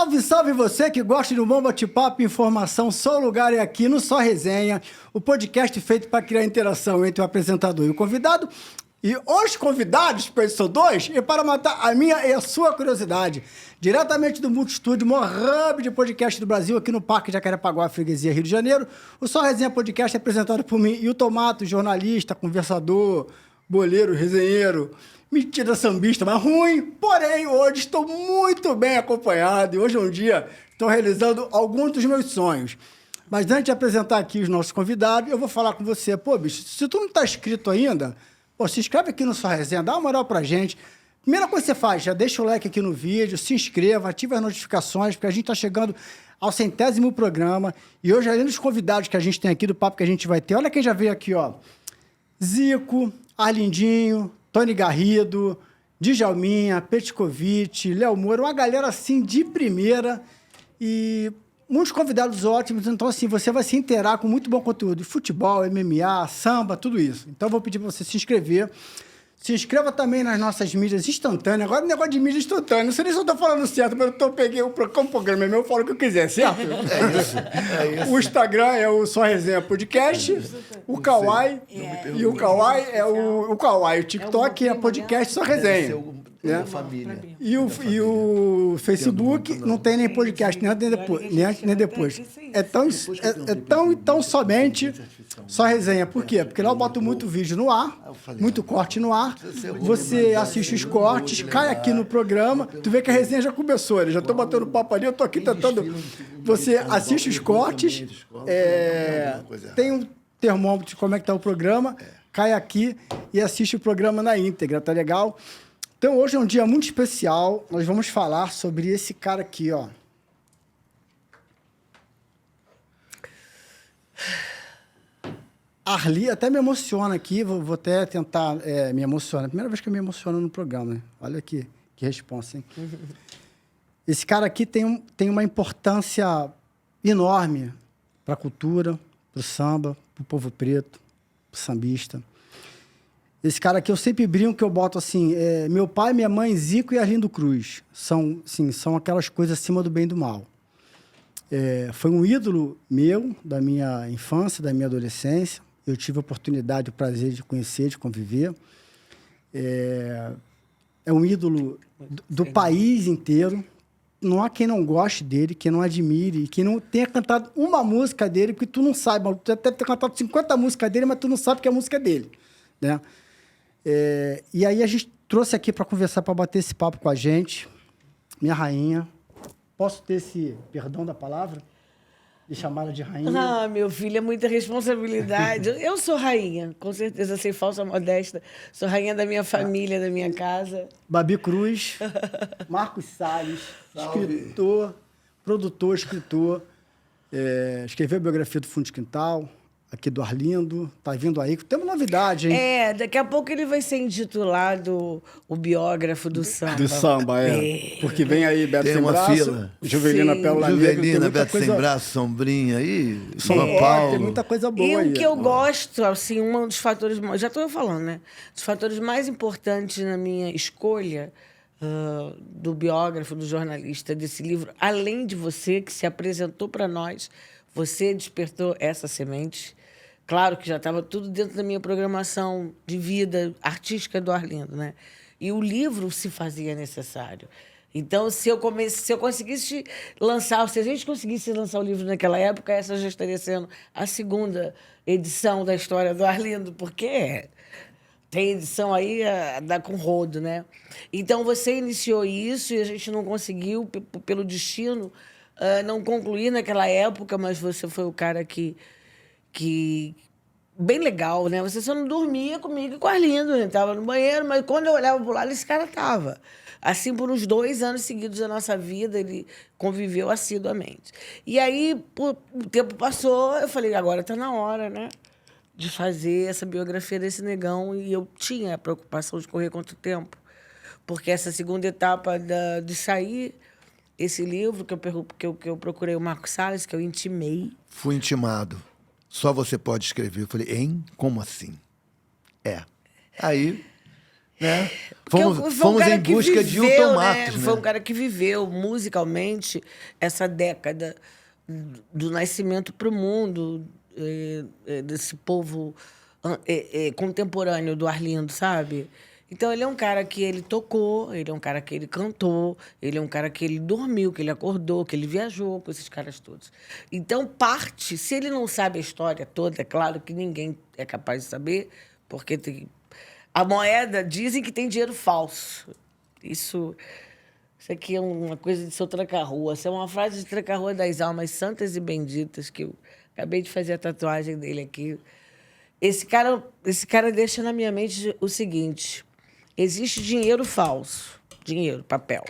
Salve, salve você que gosta de um bom bate-papo e informação. Só o lugar é aqui no Só Resenha, o podcast feito para criar interação entre o apresentador e o convidado. E os convidados, pois são dois, e para matar a minha e a sua curiosidade. Diretamente do Multistúdio, maior hub de podcast do Brasil, aqui no Parque Jacarepaguá, Freguesia, Rio de Janeiro. O Só Resenha Podcast é apresentado por mim e o Tomato, jornalista, conversador, boleiro, resenheiro, metida sambista, mas ruim. Porém, hoje estou muito bem acompanhado e hoje é um dia estou realizando alguns dos meus sonhos. Mas antes de apresentar aqui os nossos convidados, eu vou falar com você. Pô, bicho, se tu não está inscrito ainda, pô, se inscreve aqui no Só Resenha, dá uma moral pra gente. Primeira coisa que você faz, já deixa o like aqui no vídeo, se inscreva, ativa as notificações, porque a gente está chegando ao 100º programa. E hoje, além dos convidados que a gente tem aqui, do papo que a gente vai ter, olha quem já veio aqui, ó. Zico, Arlindinho, Tony Garrido, Djalminha, Petkovic, Léo Moura, uma galera assim de primeira e muitos convidados ótimos. Então, assim, você vai se inteirar com muito bom conteúdo de futebol, MMA, samba, tudo isso. Então, eu vou pedir para você se inscrever. Se inscreva também nas nossas mídias instantâneas. Agora, o negócio de mídia instantânea, não sei nem se eu estou falando certo, mas eu peguei como programa meu, eu falo o que eu quiser, certo? É isso. O Instagram é o Só Resenha Podcast, o Kawaii, e o Kawaii é o Kawaii, o TikTok é podcast Só Resenha. Né? Família. E o Facebook não tem nem podcast, nem antes nem depois. É tão somente Só Resenha. Por quê? Porque lá eu boto muito vídeo no ar, muito corte no ar. Você assiste os cortes, cai aqui no programa, tu vê que a resenha já começou. Eles já estão batendo papo ali, eu tô aqui tentando... Você assiste os cortes, tem um termômetro de como é que tá o programa, cai aqui e assiste o programa na íntegra, tá legal? Então, hoje é um dia muito especial. Nós vamos falar sobre esse cara aqui, ó. Arli, até me emociona aqui. Vou até tentar me emocionar. Primeira vez que eu me emociono no programa, né? Olha aqui, que responsa, hein? Esse cara aqui tem uma importância enorme para a cultura, para o samba, para o povo preto, para o sambista. Esse cara aqui, eu sempre brinco que eu boto assim, meu pai, minha mãe, Zico e Arlindo Cruz. São aquelas coisas acima do bem e do mal. Foi um ídolo meu, da minha infância, da minha adolescência. Eu tive a oportunidade, o prazer de conhecer, de conviver. É um ídolo do país inteiro. Não há quem não goste dele, quem não admire, quem não tenha cantado uma música dele, porque tu não sabe. Tu deve ter cantado 50 músicas dele, mas tu não sabe que é a música dele, né? E aí a gente trouxe aqui para conversar, para bater esse papo com a gente, minha rainha. Posso ter esse perdão da palavra? De chamá-la de rainha? Ah, meu filho, é muita responsabilidade. Eu sou rainha, com certeza, sem falsa modéstia. Sou rainha da minha família, da minha casa. Babi Cruz, Marcos Salles, escritor, produtor, escritor. Escreveu a biografia do Fundo de Quintal, aqui do Arlindo, tá vindo aí. Temos novidade, hein? Daqui a pouco ele vai ser intitulado o biógrafo do samba. Do samba, Porque vem aí Beto Tem Sem uma Braço, fila. Juvelina Pérola Negra. Juvelina, Beto Sem Braço, Sombrinha aí, São Tem Paulo. muita coisa boa E aí. o que eu gosto, assim, um dos fatores... Já estou falando, né? Dos fatores mais importantes na minha escolha do biógrafo, do jornalista, desse livro, além de você, que se apresentou para nós, você despertou essa semente. Claro que já estava tudo dentro da minha programação de vida artística do Arlindo, né? E o livro se fazia necessário. Então, se eu conseguisse lançar, se a gente conseguisse lançar o livro naquela época, essa já estaria sendo a segunda edição da história do Arlindo, porque tem edição aí dá com rodo, né? Então, você iniciou isso e a gente não conseguiu, pelo destino, não concluir naquela época, mas você foi o cara que bem legal, né? Você só não dormia comigo e com o Arlindo, né? Tava no banheiro, mas quando eu olhava pro lado, esse cara tava. Assim, por uns 2 anos seguidos da nossa vida, ele conviveu assiduamente. E aí, o tempo passou, eu falei, agora tá na hora, né? De fazer essa biografia desse negão. E eu tinha a preocupação de correr contra o tempo. Porque essa segunda etapa de sair esse livro, que eu procurei o Marcos Salles, que eu intimei. Fui intimado. Só você pode escrever. Eu falei, hein? Como assim? Aí né? Foi um Fomos cara em que busca de viveu, Hilton Matos, né? Foi um cara que viveu musicalmente essa década do nascimento para o mundo desse povo contemporâneo do Arlindo, sabe? Então, ele é um cara que ele tocou, ele é um cara que ele cantou, ele é um cara que ele dormiu, que ele acordou, que ele viajou com esses caras todos. Então, se ele não sabe a história toda, é claro que ninguém é capaz de saber, porque a moeda, dizem que tem dinheiro falso. Isso aqui é uma coisa de seu tranca-rua. Essa é uma frase de tranca-rua das almas santas e benditas, que eu acabei de fazer a tatuagem dele aqui. Esse cara deixa na minha mente o seguinte: existe dinheiro falso, dinheiro, papel,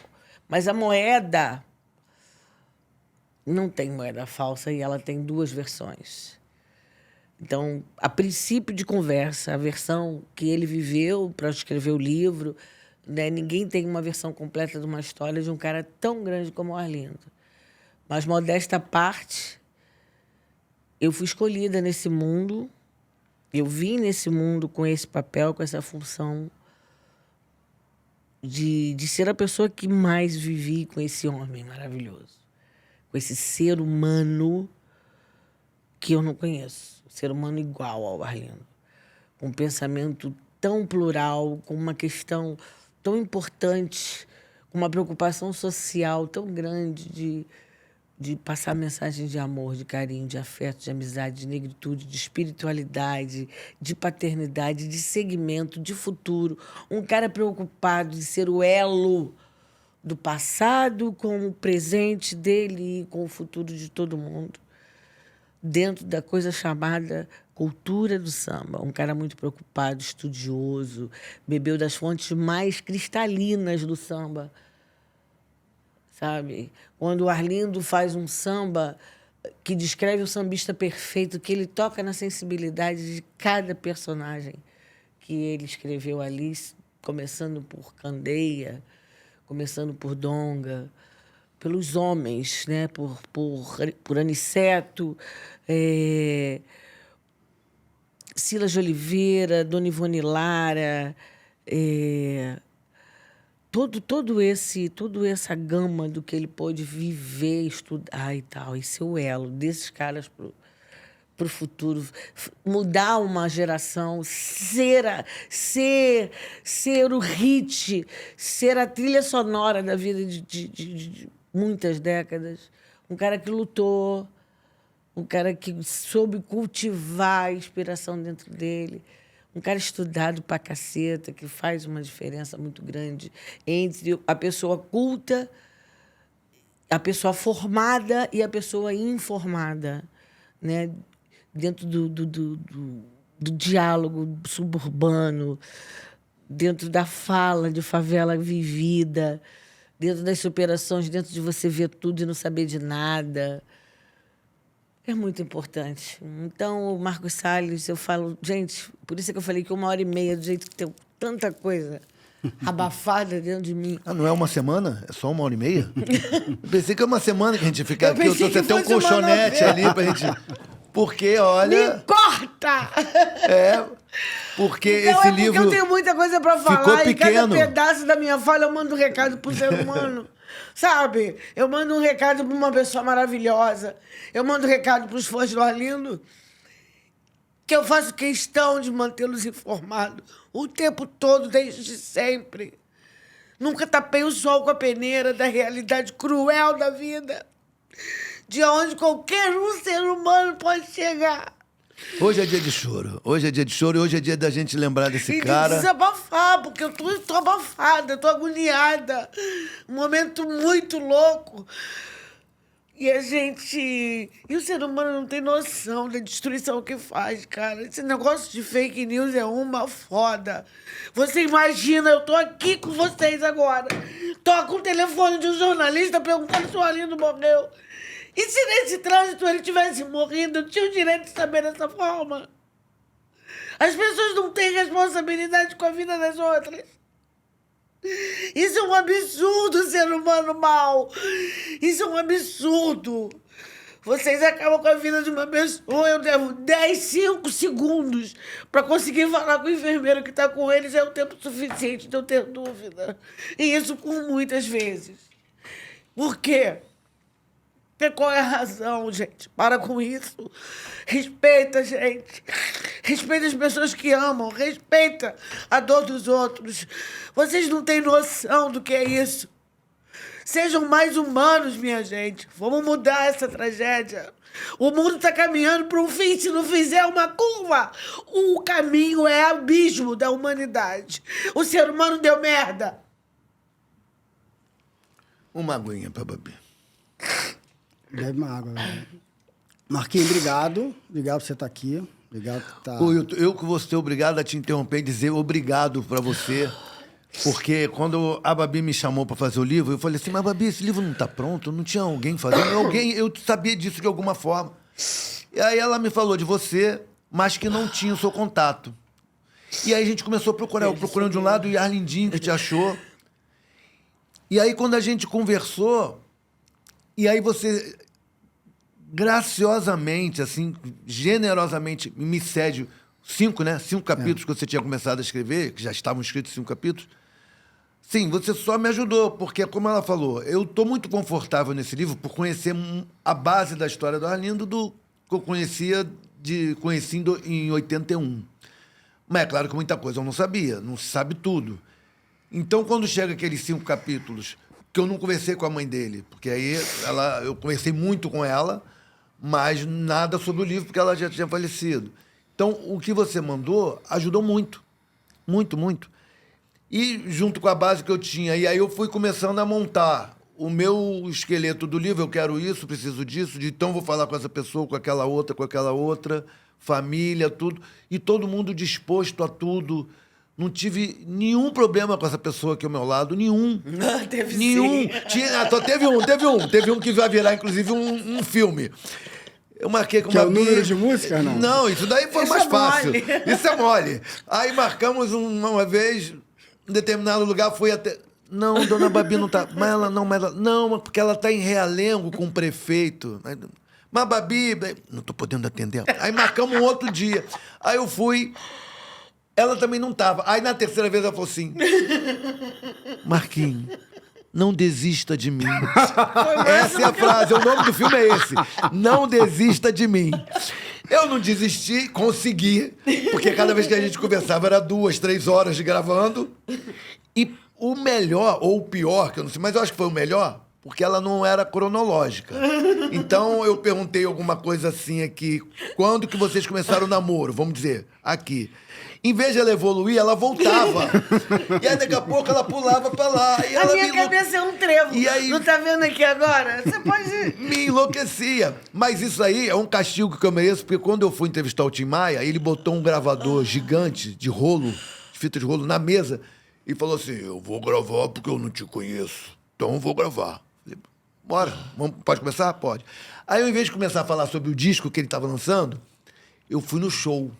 mas a moeda não tem moeda falsa e ela tem duas versões. Então, a princípio de conversa, a versão que ele viveu para escrever o livro, né, ninguém tem uma versão completa de uma história de um cara tão grande como o Arlindo. Mas, modesta à parte, eu fui escolhida nesse mundo. Eu vim nesse mundo com esse papel, com essa função de ser a pessoa que mais vivi com esse homem maravilhoso, com esse ser humano que eu não conheço, um ser humano igual ao Arlindo, com um pensamento tão plural, com uma questão tão importante, com uma preocupação social tão grande de passar mensagens de amor, de carinho, de afeto, de amizade, de negritude, de espiritualidade, de paternidade, de segmento, de futuro. Um cara preocupado de ser o elo do passado com o presente dele e com o futuro de todo mundo, dentro da coisa chamada cultura do samba. Um cara muito preocupado, estudioso, bebeu das fontes mais cristalinas do samba, sabe? Quando o Arlindo faz um samba que descreve o sambista perfeito, que ele toca na sensibilidade de cada personagem que ele escreveu ali, começando por Candeia, começando por Donga, pelos homens, né? por Aniceto, Silas de Dona Ivone Lara, toda essa gama do que ele pôde viver, estudar e tal, e ser o elo desses caras para o futuro, mudar uma geração, ser o hit, ser a trilha sonora da vida de muitas décadas. Um cara que lutou, um cara que soube cultivar a inspiração dentro dele. Um cara estudado pra caceta, que faz uma diferença muito grande entre a pessoa culta, a pessoa formada e a pessoa informada, né? Dentro do diálogo suburbano, dentro da fala de favela vivida, dentro das superações, dentro de você ver tudo e não saber de nada. É muito importante. Então, o Marcos Salles, eu falo... Gente, por isso é que eu falei que 1h30, do jeito que tem tanta coisa abafada dentro de mim. Ah, não é uma semana? É só 1h30? Eu pensei que é uma semana que a gente ia ficar aqui. Você tem um colchonete ali pra gente... Porque, olha... Me corta! Porque então, esse livro... Porque eu tenho muita coisa pra falar. Ficou pequeno. E cada pedaço da minha fala eu mando um recado pro ser humano. Sabe? Eu mando um recado para uma pessoa maravilhosa. Eu mando um recado para os fãs do Arlindo, que eu faço questão de mantê-los informados o tempo todo, desde sempre. Nunca tapei o sol com a peneira da realidade cruel da vida, de onde qualquer ser humano pode chegar. Hoje é dia de choro. Hoje é dia de choro e hoje é dia da gente lembrar desse cara. E de desabafar, porque eu tô abafada, tô agoniada. Um momento muito louco. E a gente... E o ser humano não tem noção da destruição que faz, cara. Esse negócio de fake news é uma foda. Você imagina, eu tô aqui com vocês agora. Toca o telefone de um jornalista perguntando se o Arlindo morreu. E se nesse trânsito ele tivesse morrido, eu tinha o direito de saber dessa forma? As pessoas não têm responsabilidade com a vida das outras. Isso é um absurdo, ser humano mau. Isso é um absurdo. Vocês acabam com a vida de uma pessoa. Eu levo 5 segundos para conseguir falar com o enfermeiro que está com eles. É o tempo suficiente de eu ter dúvida. E isso por muitas vezes. Por quê? Porque qual é a razão, gente? Para com isso. Respeita, gente. Respeita as pessoas que amam. Respeita a dor dos outros. Vocês não têm noção do que é isso. Sejam mais humanos, minha gente. Vamos mudar essa tragédia. O mundo está caminhando para um fim. Se não fizer uma curva, o caminho é abismo da humanidade. O ser humano deu merda. Uma aguinha pra Babi. Bebe uma água, velho. Marquinhos, obrigado. Obrigado por você estar aqui. Obrigado por estar... Pô, eu que vou ser obrigado a te interromper e dizer obrigado pra você. Porque quando a Babi me chamou pra fazer o livro, eu falei assim, mas Babi, esse livro não tá pronto? Não tinha alguém fazendo? Eu sabia disso de alguma forma. E aí ela me falou de você, mas que não tinha o seu contato. E aí a gente começou a procurar. Eu procurando de um lado e Arlindinho que te achou. E aí quando a gente conversou, e aí você graciosamente, assim, generosamente me cede 5 capítulos que você tinha começado a escrever, que já estavam escritos 5 capítulos. Sim, você só me ajudou, porque, como ela falou, eu estou muito confortável nesse livro por conhecer a base da história do Arlindo que eu conheci em 81. Mas é claro que muita coisa eu não sabia, não se sabe tudo. Então, quando chega aqueles 5 capítulos, que eu não conversei com a mãe dele, porque aí eu conversei muito com ela, mas nada sobre o livro, porque ela já tinha falecido. Então, o que você mandou ajudou muito. Muito, muito. E junto com a base que eu tinha, e aí eu fui começando a montar o meu esqueleto do livro, eu quero isso, preciso disso, então vou falar com essa pessoa, com aquela outra, família, tudo. E todo mundo disposto a tudo. Não tive nenhum problema com essa pessoa aqui ao meu lado, nenhum. Não, teve nenhum. sim. Só teve um. Teve um que vai virar, inclusive, um filme. Eu marquei com Que é o número de música, não? Não, isso daí foi Isso mais é fácil. mole. Isso é mole. Aí marcamos uma vez, em determinado lugar, fui até... Não, dona Babi não tá... Não, porque ela tá em Realengo com o prefeito. Mas Babi... Não tô podendo atender. Aí marcamos um outro dia. Aí eu fui... Ela também não tava. Aí na terceira vez ela falou assim... Marquinhos, não desista de mim. Essa é a frase, o nome do filme é esse. Não desista de mim. Eu não desisti, consegui, porque cada vez que a gente conversava era 2, 3 horas de gravando. E o melhor, ou o pior, que eu não sei, mas eu acho que foi o melhor, porque ela não era cronológica. Então eu perguntei alguma coisa assim aqui, quando que vocês começaram o namoro? Vamos dizer, aqui. Em vez de ela evoluir, ela voltava. E aí, daqui a pouco, ela pulava pra lá. E A ela minha cabeça é um trevo. E aí... Não tá vendo aqui agora? Você pode... Me enlouquecia. Mas isso aí é um castigo que eu mereço, porque quando eu fui entrevistar o Tim Maia, ele botou um gravador gigante de rolo, de fita de rolo, na mesa, e falou assim, eu vou gravar porque eu não te conheço. Então eu vou gravar. Falei, bora, pode começar? Pode. Aí, ao invés de começar a falar sobre o disco que ele estava lançando, eu fui no show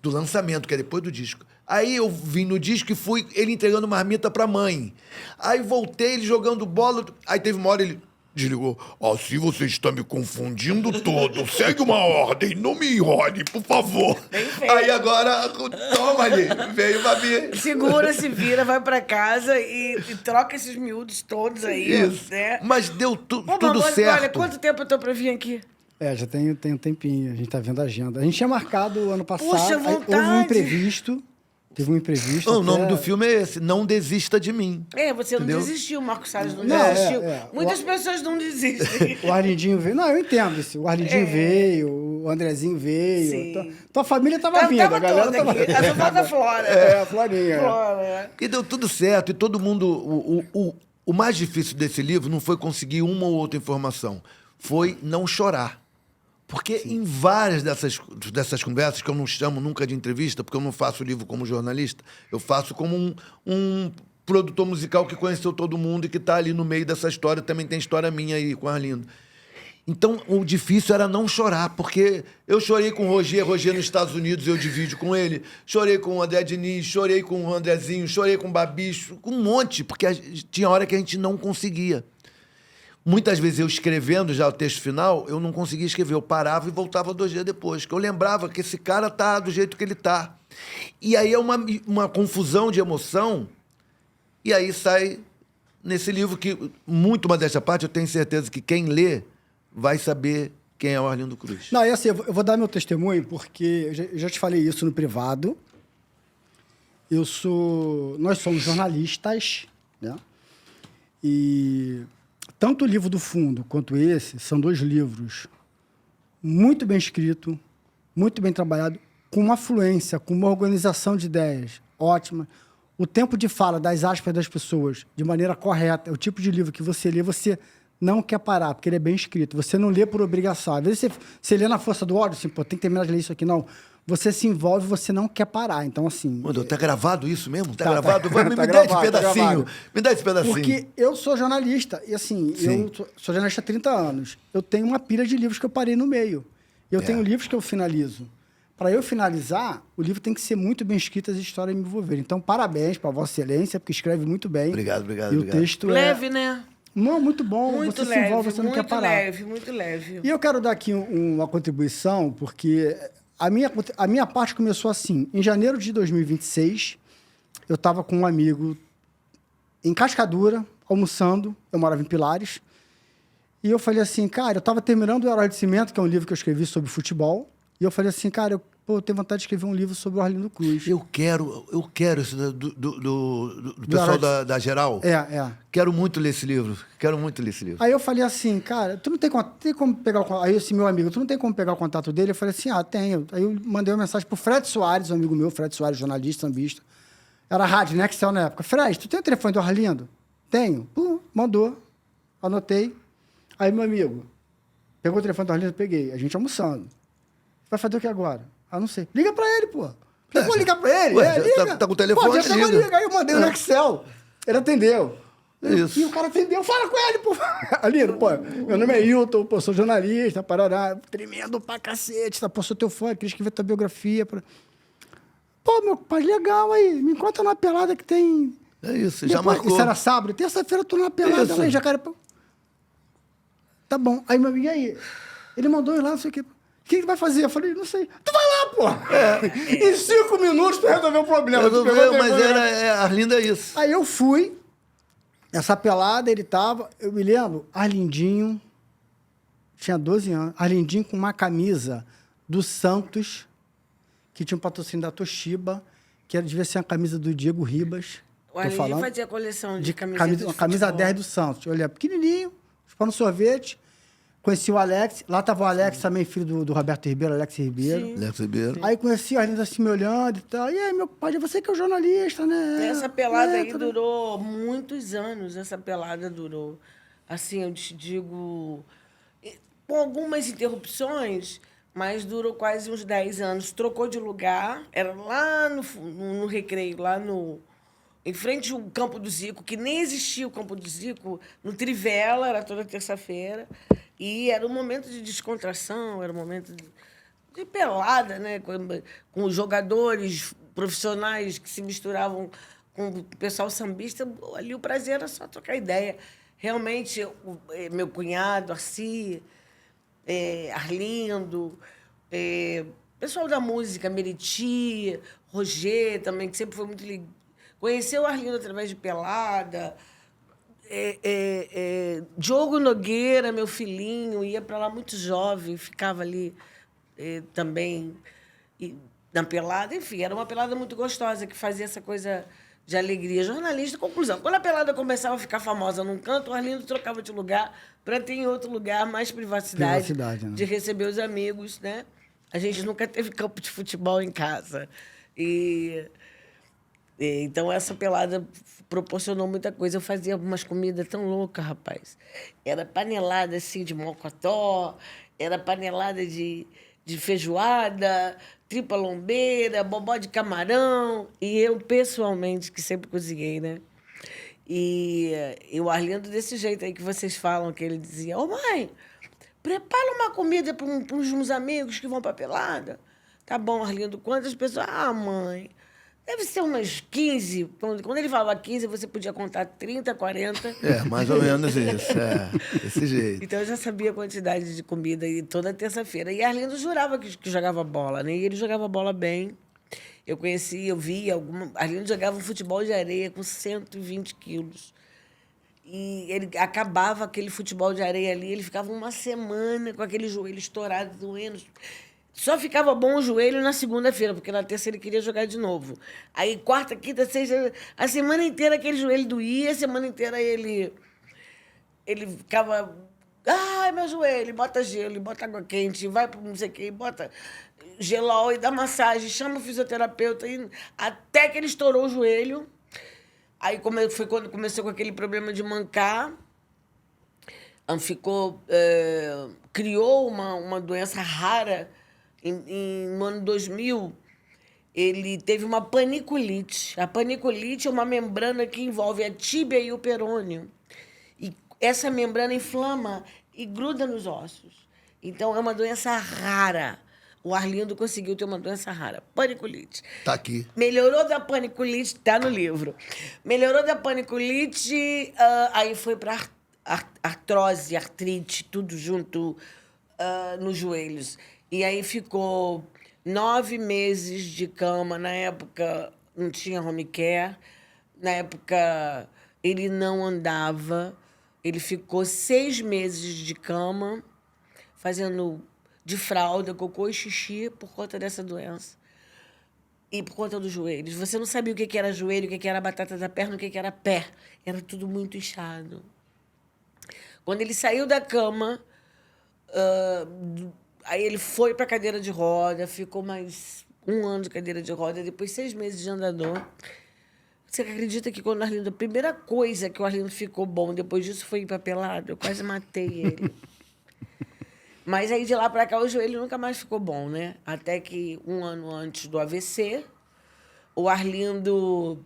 do lançamento, que é depois do disco. Aí eu vim no disco e fui ele entregando marmita pra mãe. Aí voltei, ele jogando bola. Aí teve uma hora ele desligou. Assim você está me confundindo todo. Segue uma ordem, não me enrole, por favor. Aí agora, toma ali, veio Babi. Segura, se vira, vai pra casa e troca esses miúdos todos aí. Isso. Né? Mas deu Ô, tudo mas certo. olha, quanto tempo eu tô pra vir aqui? Já tem um tempinho, a gente tá vendo a agenda. A gente tinha marcado ano passado, Puxa, aí vontade. houve um imprevisto. Teve um imprevisto. O nome do filme é esse, Não Desista de Mim. Você Entendeu? não desistiu, Marcos Salles não Não, desistiu. é. Muitas pessoas não desistem. O Arlindinho veio. Não, eu entendo isso. O Arlindinho veio, o Andrezinho veio. Sim. Tua família tava vindo, a galera toda tava aqui. A só falta a Flora. a Florinha. Flora. E deu tudo certo, e todo mundo... O mais difícil desse livro não foi conseguir uma ou outra informação, foi não chorar. Porque em várias dessas conversas, que eu não chamo nunca de entrevista, porque eu não faço o livro como jornalista, eu faço como um produtor musical que conheceu todo mundo e que está ali no meio dessa história, também tem história minha aí com o Arlindo. Então, o difícil era não chorar, porque eu chorei com o Roger nos Estados Unidos, eu divido com ele, chorei com o André Diniz, chorei com o Andrezinho, chorei com o Babicho, com um monte, porque tinha hora que a gente não conseguia. muitas vezes eu escrevendo já o texto final, eu não conseguia escrever. Eu parava e voltava 2 dias depois. Que eu lembrava que esse cara tá do jeito que ele tá. E aí é uma confusão de emoção. E aí sai nesse livro que, muito modéstia à parte, eu tenho certeza que quem lê vai saber quem é o Arlindo Cruz. Não, e assim, eu vou dar meu testemunho, porque eu já te falei isso no privado. Nós somos jornalistas, né? E tanto o livro do fundo quanto esse são 2 livros muito bem escritos, muito bem trabalhados, com uma fluência, com uma organização de ideias ótima. O tempo de fala das aspas das pessoas de maneira correta, é o tipo de livro que você lê, você não quer parar, porque ele é bem escrito. Você não lê por obrigação. Às vezes você lê na força do ódio, assim, pô, tem que terminar de ler isso aqui. Não. Você se envolve, você não quer parar. Então, assim... Mano, tá gravado isso mesmo? Tá gravado? Me tá dá esse gravado, pedacinho. Me dá esse pedacinho. Porque eu sou jornalista. E, assim, Sim. eu sou jornalista há 30 anos. Eu tenho uma pilha de livros que eu parei no meio. Eu tenho livros que eu finalizo. Para eu finalizar, o livro tem que ser muito bem escrito, as histórias me envolverem. Então, parabéns para Vossa Excelência, porque escreve muito bem. Obrigado. E o texto Leve, né? Não, muito bom. Muito você leve, se envolve, você não quer parar. muito leve. E eu quero dar aqui uma contribuição, porque a minha parte começou assim. Em janeiro de 2026, eu estava com um amigo em Cascadura, almoçando. Eu morava em Pilares. E eu falei assim, cara, eu estava terminando o Herói de Cimento, que é um livro que eu escrevi sobre futebol. E eu falei assim, cara, eu tenho vontade de escrever um livro sobre o Arlindo Cruz. Eu quero isso do pessoal da Geral. É. Quero muito ler esse livro. Aí eu falei assim, cara, tu não tem como pegar o contato. Aí esse meu amigo, tu não tem como pegar o contato dele? Eu falei assim, tenho. Aí eu mandei uma mensagem pro Fred Soares, um amigo meu, Fred Soares, jornalista, sambista. Era rádio, né, Excel na época. Fred, tu tem o telefone do Arlindo? Tenho. Pum, mandou. Anotei. Aí meu amigo pegou o telefone do Arlindo, eu peguei. A gente almoçando. Vai fazer o que agora? Não sei. Liga pra ele, pô. Vou ligar pra ele. Ué, liga. tá com o telefone, liga. Aí eu mandei no Excel. Ele atendeu. Isso. E o cara atendeu. Fala com ele, pô. Aline, pô, meu nome é Hilton, pô, sou jornalista, parará. Tremendo pra cacete, tá? Pô, sou teu fã, queria escrever tua biografia. Pô, meu pai, legal aí. Me encontra numa pelada que tem... É isso, Depois, já marcou. Isso era sábado. Terça-feira eu tô numa pelada Isso. lá em Jacarepaguá. Tá bom. Aí, meu amigo, e aí? Ele mandou ir lá, não sei o quê. O que vai fazer? Eu falei, não sei. Tu vai lá, pô! Em 5 minutos tu resolveu o problema. Resolveu, mas Arlindo é isso. Aí eu fui, essa pelada, ele tava... Eu me lembro, Arlindinho, tinha 12 anos, Arlindinho com uma camisa do Santos, que tinha um patrocínio da Toshiba, que devia ser uma camisa do Diego Ribas. O Arlindinho fazia coleção de camisetas Uma camisa 10 do Santos. Eu olhei, pequenininho, chupando sorvete. Conheci o Alex, lá estava o Alex também, filho do Roberto Ribeiro, Alex Ribeiro. Sim. Alex Ribeiro. Aí conheci o Arlindo assim me olhando e tal. E aí, meu pai, você que é o jornalista, né? Essa pelada aí durou muitos anos. Essa pelada durou. Assim, eu te digo, com algumas interrupções, mas durou quase uns 10 anos. Trocou de lugar, era lá no Recreio, lá em frente ao Campo do Zico, que nem existia o Campo do Zico, no Trivela, era toda terça-feira. E era um momento de descontração, era um momento de pelada, né? Com os jogadores profissionais que se misturavam com o pessoal sambista. Ali o prazer era só trocar ideia. Realmente, meu cunhado, Arci, Arlindo, pessoal da música, Meriti, Roger também, que sempre foi muito ligado. Conheceu o Arlindo através de pelada. Diogo Nogueira, meu filhinho, ia para lá muito jovem, ficava ali também na pelada. Enfim, era uma pelada muito gostosa, que fazia essa coisa de alegria. Jornalista, conclusão. Quando a pelada começava a ficar famosa num canto, o Arlindo trocava de lugar para ter em outro lugar mais privacidade né? De receber os amigos, né? A gente nunca teve campo de futebol em casa. Então, essa pelada proporcionou muita coisa. Eu fazia umas comidas tão loucas, rapaz. Era panelada, assim, de mocotó, era panelada de feijoada, tripa lombeira, bobó de camarão. E eu, pessoalmente, que sempre cozinhei, né? E o Arlindo, desse jeito aí que vocês falam, que ele dizia, ô mãe, prepara uma comida para uns amigos que vão para pelada. Tá bom, Arlindo, quantas pessoas? Ah, mãe... Deve ser umas 15. Quando ele falava 15, você podia contar 30, 40. Mais ou menos isso. Desse jeito. Então eu já sabia a quantidade de comida e toda terça-feira. E Arlindo jurava que jogava bola, né? E ele jogava bola bem. Eu conhecia, eu via. Arlindo jogava um futebol de areia com 120 quilos. E ele acabava aquele futebol de areia ali, ele ficava uma semana com aquele joelho estourado, doendo. Só ficava bom o joelho na segunda-feira, porque na terça ele queria jogar de novo. Aí, quarta, quinta, sexta, a semana inteira aquele joelho doía, a semana inteira ele ficava... Ai, meu joelho, bota gelo, bota água quente, vai para não sei o quê, bota gelol e dá massagem, chama o fisioterapeuta, até que ele estourou o joelho. Aí foi quando começou com aquele problema de mancar. Criou uma doença rara. No ano 2000, ele teve uma paniculite. A paniculite é uma membrana que envolve a tíbia e o perônio. E essa membrana inflama e gruda nos ossos. Então, é uma doença rara. O Arlindo conseguiu ter uma doença rara, paniculite. Tá aqui. Melhorou da paniculite, tá no livro. Melhorou da paniculite, aí foi para artrose, artrite, tudo junto nos joelhos. E aí ficou 9 meses de cama. Na época, não tinha home care. Na época, ele não andava. Ele ficou 6 meses de cama, fazendo de fralda, cocô e xixi por conta dessa doença. E por conta dos joelhos. Você não sabia o que era joelho, o que era batata da perna, o que era pé. Era tudo muito inchado. Quando ele saiu da cama, aí ele foi para a cadeira de roda, ficou mais 1 ano de cadeira de roda, depois 6 meses de andador. Você acredita que quando o Arlindo... A primeira coisa que o Arlindo ficou bom, depois disso foi ir para pelado? Eu quase matei ele. Mas aí, de lá para cá, o joelho nunca mais ficou bom, né? Até que 1 ano antes do AVC, o Arlindo,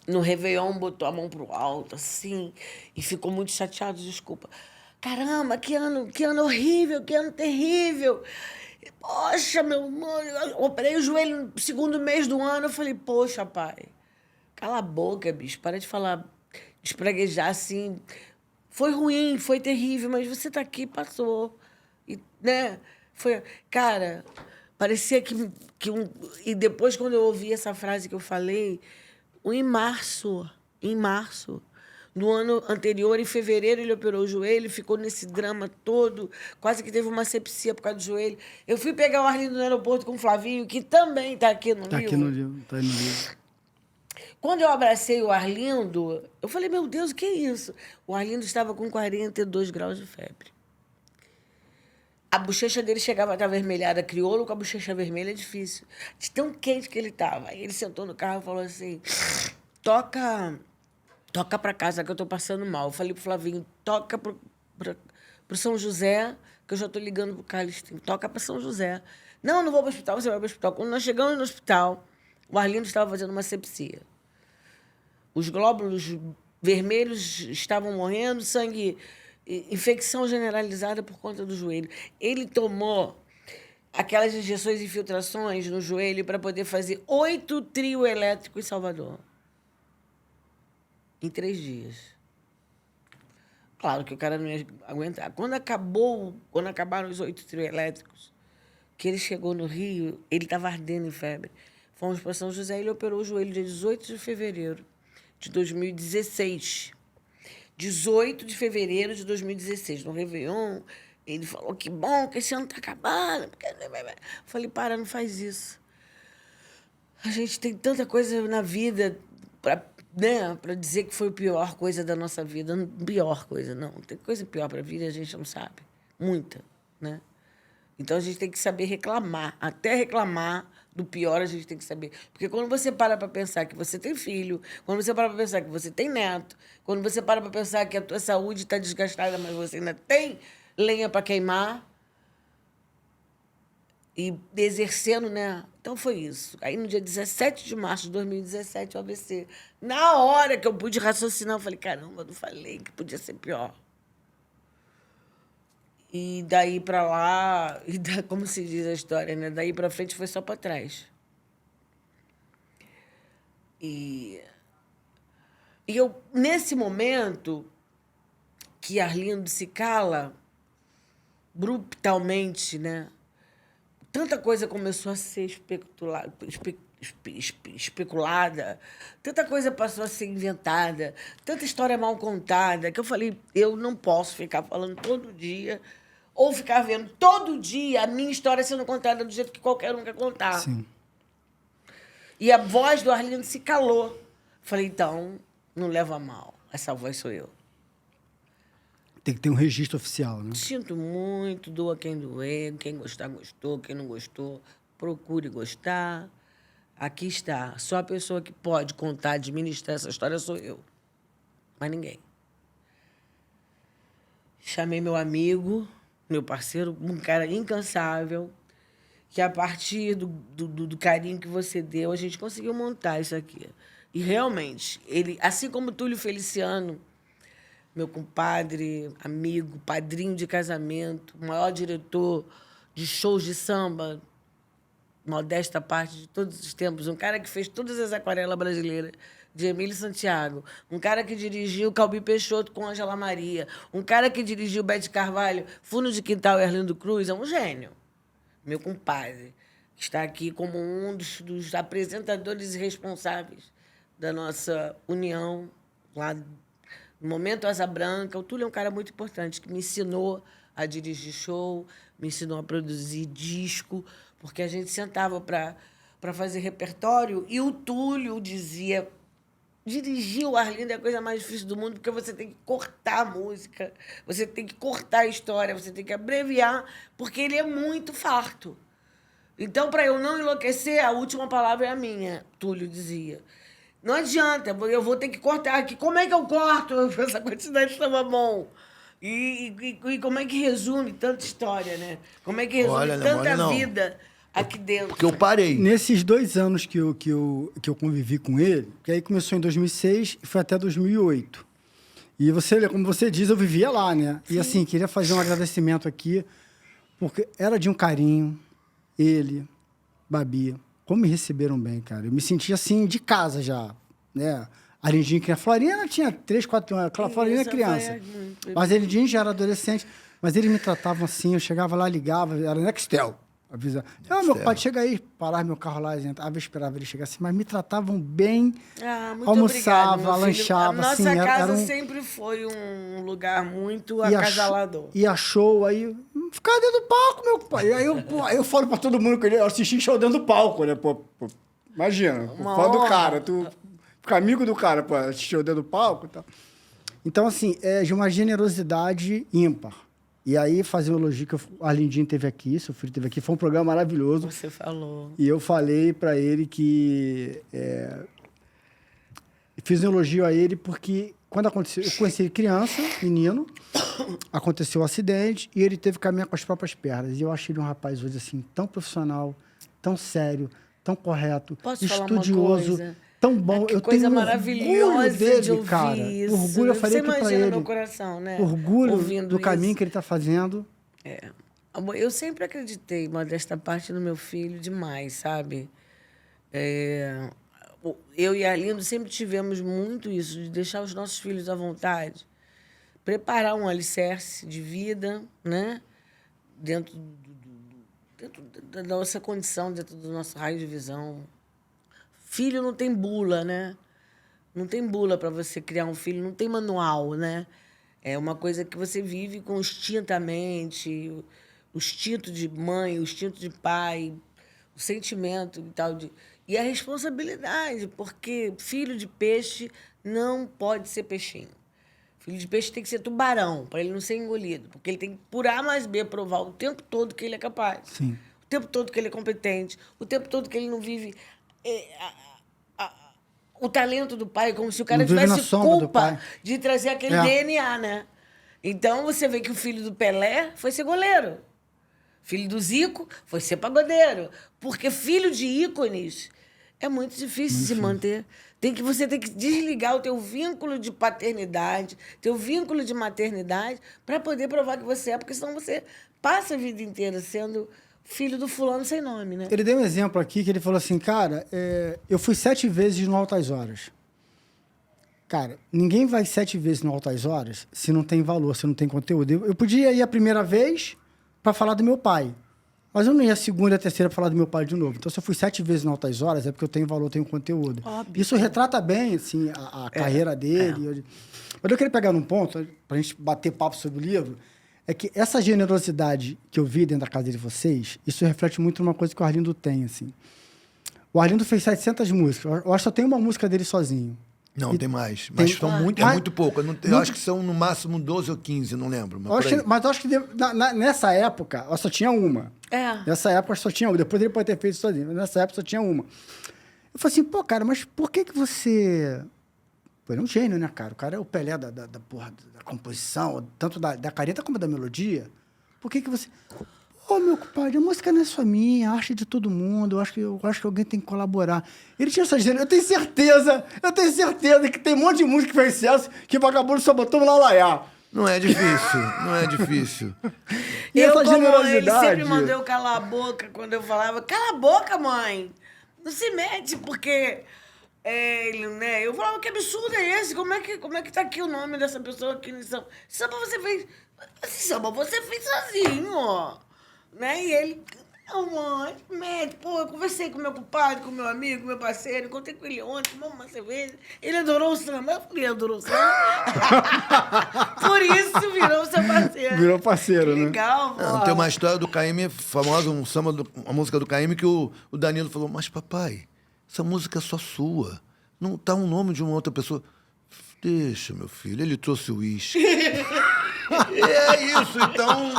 no Réveillon, botou a mão pro alto, assim, e ficou muito chateado, desculpa. Caramba, que ano horrível, que ano terrível. Poxa, meu irmão, eu operei o joelho no 2º mês do ano. Eu falei, poxa, pai, cala a boca, bicho, para de falar, de espraguejar assim. Foi ruim, foi terrível, mas você tá aqui, passou. E, né? Foi, cara, parecia E depois, quando eu ouvi essa frase que eu falei, em março, no ano anterior, em fevereiro, ele operou o joelho, ficou nesse drama todo, quase que teve uma sepsia por causa do joelho. Eu fui pegar o Arlindo no aeroporto com o Flavinho, que também está aqui no livro. Está aqui no livro, está aí no livro. Quando eu abracei o Arlindo, eu falei, meu Deus, o que é isso? O Arlindo estava com 42 graus de febre. A bochecha dele chegava a estar avermelhada. Crioulo com a bochecha vermelha é difícil. De tão quente que ele estava. Aí ele sentou no carro e falou assim, toca para casa que eu estou passando mal. Eu falei pro Flavinho, toca pro São José, que eu já estou ligando pro Carlos. Toca para São José. Não vou para o hospital, você vai para o hospital. Quando nós chegamos no hospital, o Arlindo estava fazendo uma sepsia. Os glóbulos vermelhos estavam morrendo, sangue, infecção generalizada por conta do joelho. Ele tomou aquelas injeções e infiltrações no joelho para poder fazer 8 trio elétrico em Salvador. Em 3 dias. Claro que o cara não ia aguentar. Quando acabaram os 8 trio elétricos, que ele chegou no Rio, ele estava ardendo em febre. Fomos para São José e ele operou o joelho dia 18 de fevereiro de 2016. 18 de fevereiro de 2016, no Réveillon. Ele falou que bom, que esse ano está acabando. Falei, para, não faz isso. A gente tem tanta coisa na vida para dizer que foi a pior coisa da nossa vida. Pior coisa, não. Tem coisa pior para a vida e a gente não sabe. Muita, né? Então, a gente tem que saber reclamar. Até reclamar do pior, a gente tem que saber. Porque quando você para pensar que você tem filho, quando você para pensar que você tem neto, quando você para pensar que a tua saúde está desgastada, mas você ainda tem lenha para queimar, e exercendo, né? Então, foi isso. Aí, no dia 17 de março de 2017, o AVC. Na hora que eu pude raciocinar, eu falei, caramba, eu não falei que podia ser pior. E daí para lá, como se diz a história, né? Daí para frente foi só para trás. E eu, nesse momento que Arlindo se cala brutalmente, né? Tanta coisa começou a ser especulada, tanta coisa passou a ser inventada, tanta história mal contada, que eu falei, eu não posso ficar falando todo dia ou ficar vendo todo dia a minha história sendo contada do jeito que qualquer um quer contar. Sim. E a voz do Arlindo se calou. Falei, então, não leva a mal, essa voz sou eu. Tem que ter um registro oficial, né? Sinto muito, doa quem doer, quem gostar, gostou, quem não gostou, procure gostar. Aqui está. Só a pessoa que pode contar, administrar essa história sou eu. Mas ninguém. Chamei meu amigo, meu parceiro, um cara incansável, que a partir do carinho que você deu, a gente conseguiu montar isso aqui. E realmente, ele, assim como Túlio Feliciano, meu compadre, amigo, padrinho de casamento, maior diretor de shows de samba, modesta parte de todos os tempos, um cara que fez todas as aquarelas brasileiras de Emílio Santiago, um cara que dirigiu Calbi Peixoto com Ângela Maria, um cara que dirigiu Bete Carvalho, Fundo de Quintal e Arlindo Cruz, é um gênio. Meu compadre, que está aqui como um dos apresentadores responsáveis da nossa união lá no Momento Asa Branca. O Túlio é um cara muito importante, que me ensinou a dirigir show, me ensinou a produzir disco, porque a gente sentava para fazer repertório e o Túlio dizia, dirigir o Arlindo é a coisa mais difícil do mundo, porque você tem que cortar a música, você tem que cortar a história, você tem que abreviar, porque ele é muito farto. Então, para eu não enlouquecer, a última palavra é a minha, Túlio dizia. Não adianta, eu vou ter que cortar aqui. Como é que eu corto? Essa quantidade estava bom. E como é que resume tanta história, né? Como é que resume tanta vida aqui dentro? Porque eu parei. Nesses 2 anos que eu convivi com ele, que aí começou em 2006 e foi até 2008. E você, como você diz, eu vivia lá, né? Sim. E assim, queria fazer um agradecimento aqui, porque era de um carinho, ele, Babi, como me receberam bem, cara. Eu me sentia assim, de casa já, né? A Lindinha, que a Florinha tinha 3, 4 anos, aquela Florinha é criança. Mas a Lindinha já era adolescente. Mas eles me tratavam assim, eu chegava lá, ligava, era Nextel. Avisava. Meu pai, chega aí, parava meu carro lá, eu esperava ele chegar assim, mas me tratavam bem, muito almoçava, obrigado, lanchava. A nossa assim, casa sempre foi um lugar muito acasalador. E a show, aí, ficava dentro do palco, meu pai. Aí eu falo pra todo mundo que eu assisti show dentro do palco, né? Pô, imagina, fã do cara, tu fica amigo do cara, pô, assistir show dentro do palco e tal. Então, assim, é de uma generosidade ímpar. E aí, fazer um elogio que a Lindinha teve aqui, seu filho teve aqui, foi um programa maravilhoso. Você falou. E eu falei para ele que... fiz um elogio a ele porque, quando aconteceu... Eu conheci ele criança, menino, aconteceu um acidente e ele teve que caminhar com as próprias pernas. E eu achei ele um rapaz hoje, assim, tão profissional, tão sério, tão correto, Posso estudioso, falar uma coisa? tão bom. Que eu coisa tenho maravilhosa orgulho dele, de ouvir cara. isso. Orgulho, eu falei Você aqui pra imagina ele. meu coração, né? Orgulho Ouvindo do caminho isso. que ele está fazendo. Amor, eu sempre acreditei, modesta parte, no meu filho demais, sabe? Eu e a Arlindo sempre tivemos muito isso, de deixar os nossos filhos à vontade, preparar um alicerce de vida, né? Dentro da nossa condição, dentro do nosso raio de visão. Filho não tem bula, né? Não tem bula para você criar um filho, não tem manual, né? É uma coisa que você vive constintamente, o instinto de mãe, o instinto de pai, o sentimento e tal. E a responsabilidade, porque filho de peixe não pode ser peixinho. Filho de peixe tem que ser tubarão, para ele não ser engolido. Porque ele tem que, por A mais B, provar o tempo todo que ele é capaz. Sim. O tempo todo que ele é competente. O tempo todo que ele não vive o talento do pai, como se o cara Não vive na tivesse sombra do culpa pai. de trazer aquele DNA, né? Então, você vê que o filho do Pelé foi ser goleiro. Filho do Zico foi ser pagodeiro. Porque filho de ícones é muito difícil se manter. Você tem que desligar o teu vínculo de paternidade, teu vínculo de maternidade, para poder provar que você é, porque senão você passa a vida inteira sendo filho do fulano sem nome, né? Ele deu um exemplo aqui que ele falou assim, cara, eu fui 7 vezes no Altas Horas. Cara, ninguém vai 7 vezes no Altas Horas se não tem valor, se não tem conteúdo. Eu podia ir a primeira vez para falar do meu pai, mas eu não ia a segunda e a terceira para falar do meu pai de novo. Então, se eu fui 7 vezes no Altas Horas, é porque eu tenho valor, tenho conteúdo. Óbvio. Isso retrata bem, assim, a carreira dele. Mas eu queria pegar num ponto, para a gente bater papo sobre o livro, é que essa generosidade que eu vi dentro da casa de vocês, isso reflete muito numa coisa que o Arlindo tem, assim. O Arlindo fez 700 músicas. Eu acho que só tem uma música dele sozinho. Não, tem mais. Mas são é muito pouco. Eu acho que são no máximo 12 ou 15, não lembro. Mas eu acho que nessa época, só tinha uma. Nessa época só tinha uma. Depois ele pode ter feito sozinho, mas nessa época só tinha uma. Eu falei assim, pô, cara, mas por que você... Pô, ele é um gênio, né, cara? O cara é o Pelé da composição, tanto da careta como da melodia. Por que você... Ô, meu compadre, a música não é só minha, a arte é de todo mundo, eu acho que alguém tem que colaborar. Ele tinha essa gênero, eu tenho certeza que tem um monte de música que fez sucesso que o vagabundo só botou lá laiá. Não é difícil. E essa generosidade... Ele sempre mandou eu calar a boca quando eu falava, cala a boca, mãe, não se mete, porque... ele, né? Eu falava, que absurdo é esse? Como é que tá aqui o nome dessa pessoa aqui no samba? Samba você fez... Esse samba você fez sozinho, ó. Né? E ele, não, mãe, mete. Pô, eu conversei com meu compadre, com meu amigo, com meu parceiro, contei com ele ontem, tomamos uma cerveja. Ele adorou o samba. Eu falei, adorou o samba. Por isso virou seu parceiro. Virou parceiro, né? Legal, não, tem uma história do Caymmi, famosa, uma música do Caymmi, que o Danilo falou, mas papai, essa música é só sua. Não tá um nome de uma outra pessoa. Deixa, meu filho, ele trouxe o uísque. É isso, então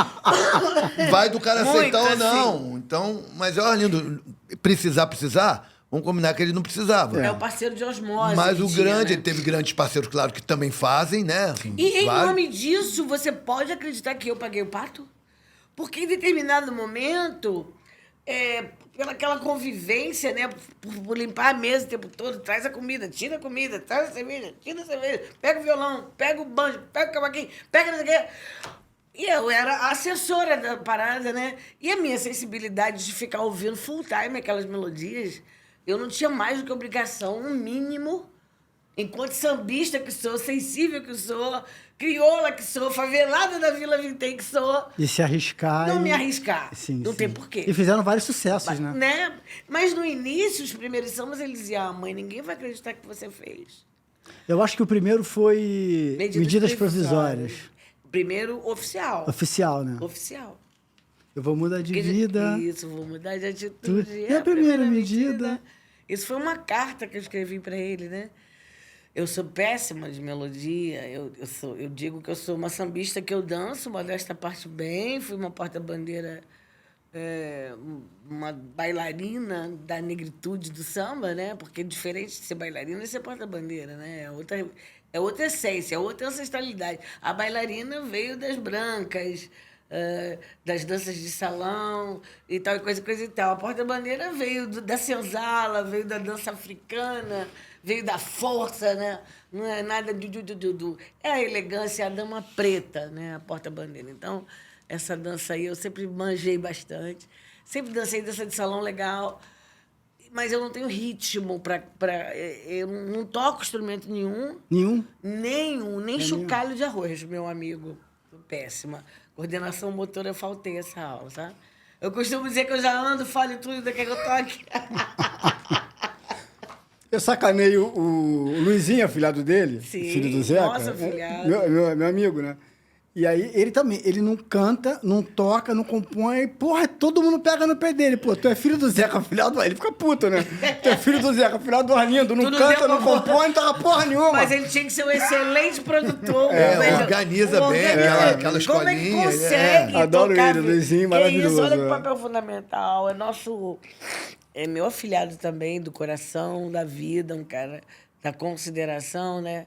vai do cara aceitar ou não. Assim. Então, mas é Arlindo, precisar, vamos combinar que ele não precisava. É o parceiro de osmose. Mas o grande, né? ele teve grandes parceiros, claro, que também fazem, né? E em nome disso, você pode acreditar que eu paguei o pato? Porque em determinado momento, pelaquela convivência, né? Por limpar a mesa o tempo todo, traz a comida, tira a comida, traz a cerveja, tira a cerveja, pega o violão, pega o banjo, pega o cavaquinho, pega não sei o quê. E eu era a assessora da parada, né? E a minha sensibilidade de ficar ouvindo full time aquelas melodias, eu não tinha mais do que obrigação, um mínimo, enquanto sambista que sou, sensível que sou, crioula que sou, favelada da Vila Vintém que sou. E se arriscar. Não me arriscar. Sim, não sim. tem porquê. E fizeram vários sucessos, né? Mas no início, os primeiros sambas, eles diziam, mãe, ninguém vai acreditar que você fez. Eu acho que o primeiro foi Medidas Provisórias. O primeiro oficial. Oficial, né? Oficial. Eu vou mudar de vida. Isso, vou mudar de atitude. É a primeira medida. Isso foi uma carta que eu escrevi para ele, né? Eu sou péssima de melodia, eu digo que eu sou uma sambista que eu danço, modesta parte bem, fui uma porta-bandeira, uma bailarina da negritude do samba, né? Porque diferente de ser bailarina é ser porta-bandeira, né? É outra essência, é outra ancestralidade. A bailarina veio das brancas, das danças de salão e tal, coisa e tal. A porta-bandeira veio da senzala, veio da dança africana, veio da força, né? Não é nada é a elegância, a dama preta, né? A porta-bandeira. Então, essa dança aí eu sempre manjei bastante. Sempre dancei dança de salão legal, mas eu não tenho ritmo eu não toco instrumento nenhum. Nenhum? Nem chocalho de arroz, meu amigo. Péssima. Coordenação motora, eu faltei essa aula, tá? Eu costumo dizer que eu já ando, falo tudo daqui que eu tô aqui. Eu sacaneio o Luizinho, afilhado dele, Sim, filho do Zeca. nossa, afilhado. Meu amigo, né? E aí, ele também, ele não canta, não toca, não compõe, porra, todo mundo pega no pé dele. Pô, tu é filho do Zeca, afilhado, ele fica puto, né? Tu é filho do Zeca, afilhado do Arlindo, não canta, não compõe, não toca porra nenhuma. Mas ele tinha que ser um excelente produtor. Organiza bem aquela escolinha. Como é que consegue Adoro tocar? ele, Luizinho, maravilhoso. Isso, olha que papel fundamental. É meu afilhado também, do coração, da vida, um cara da consideração, né?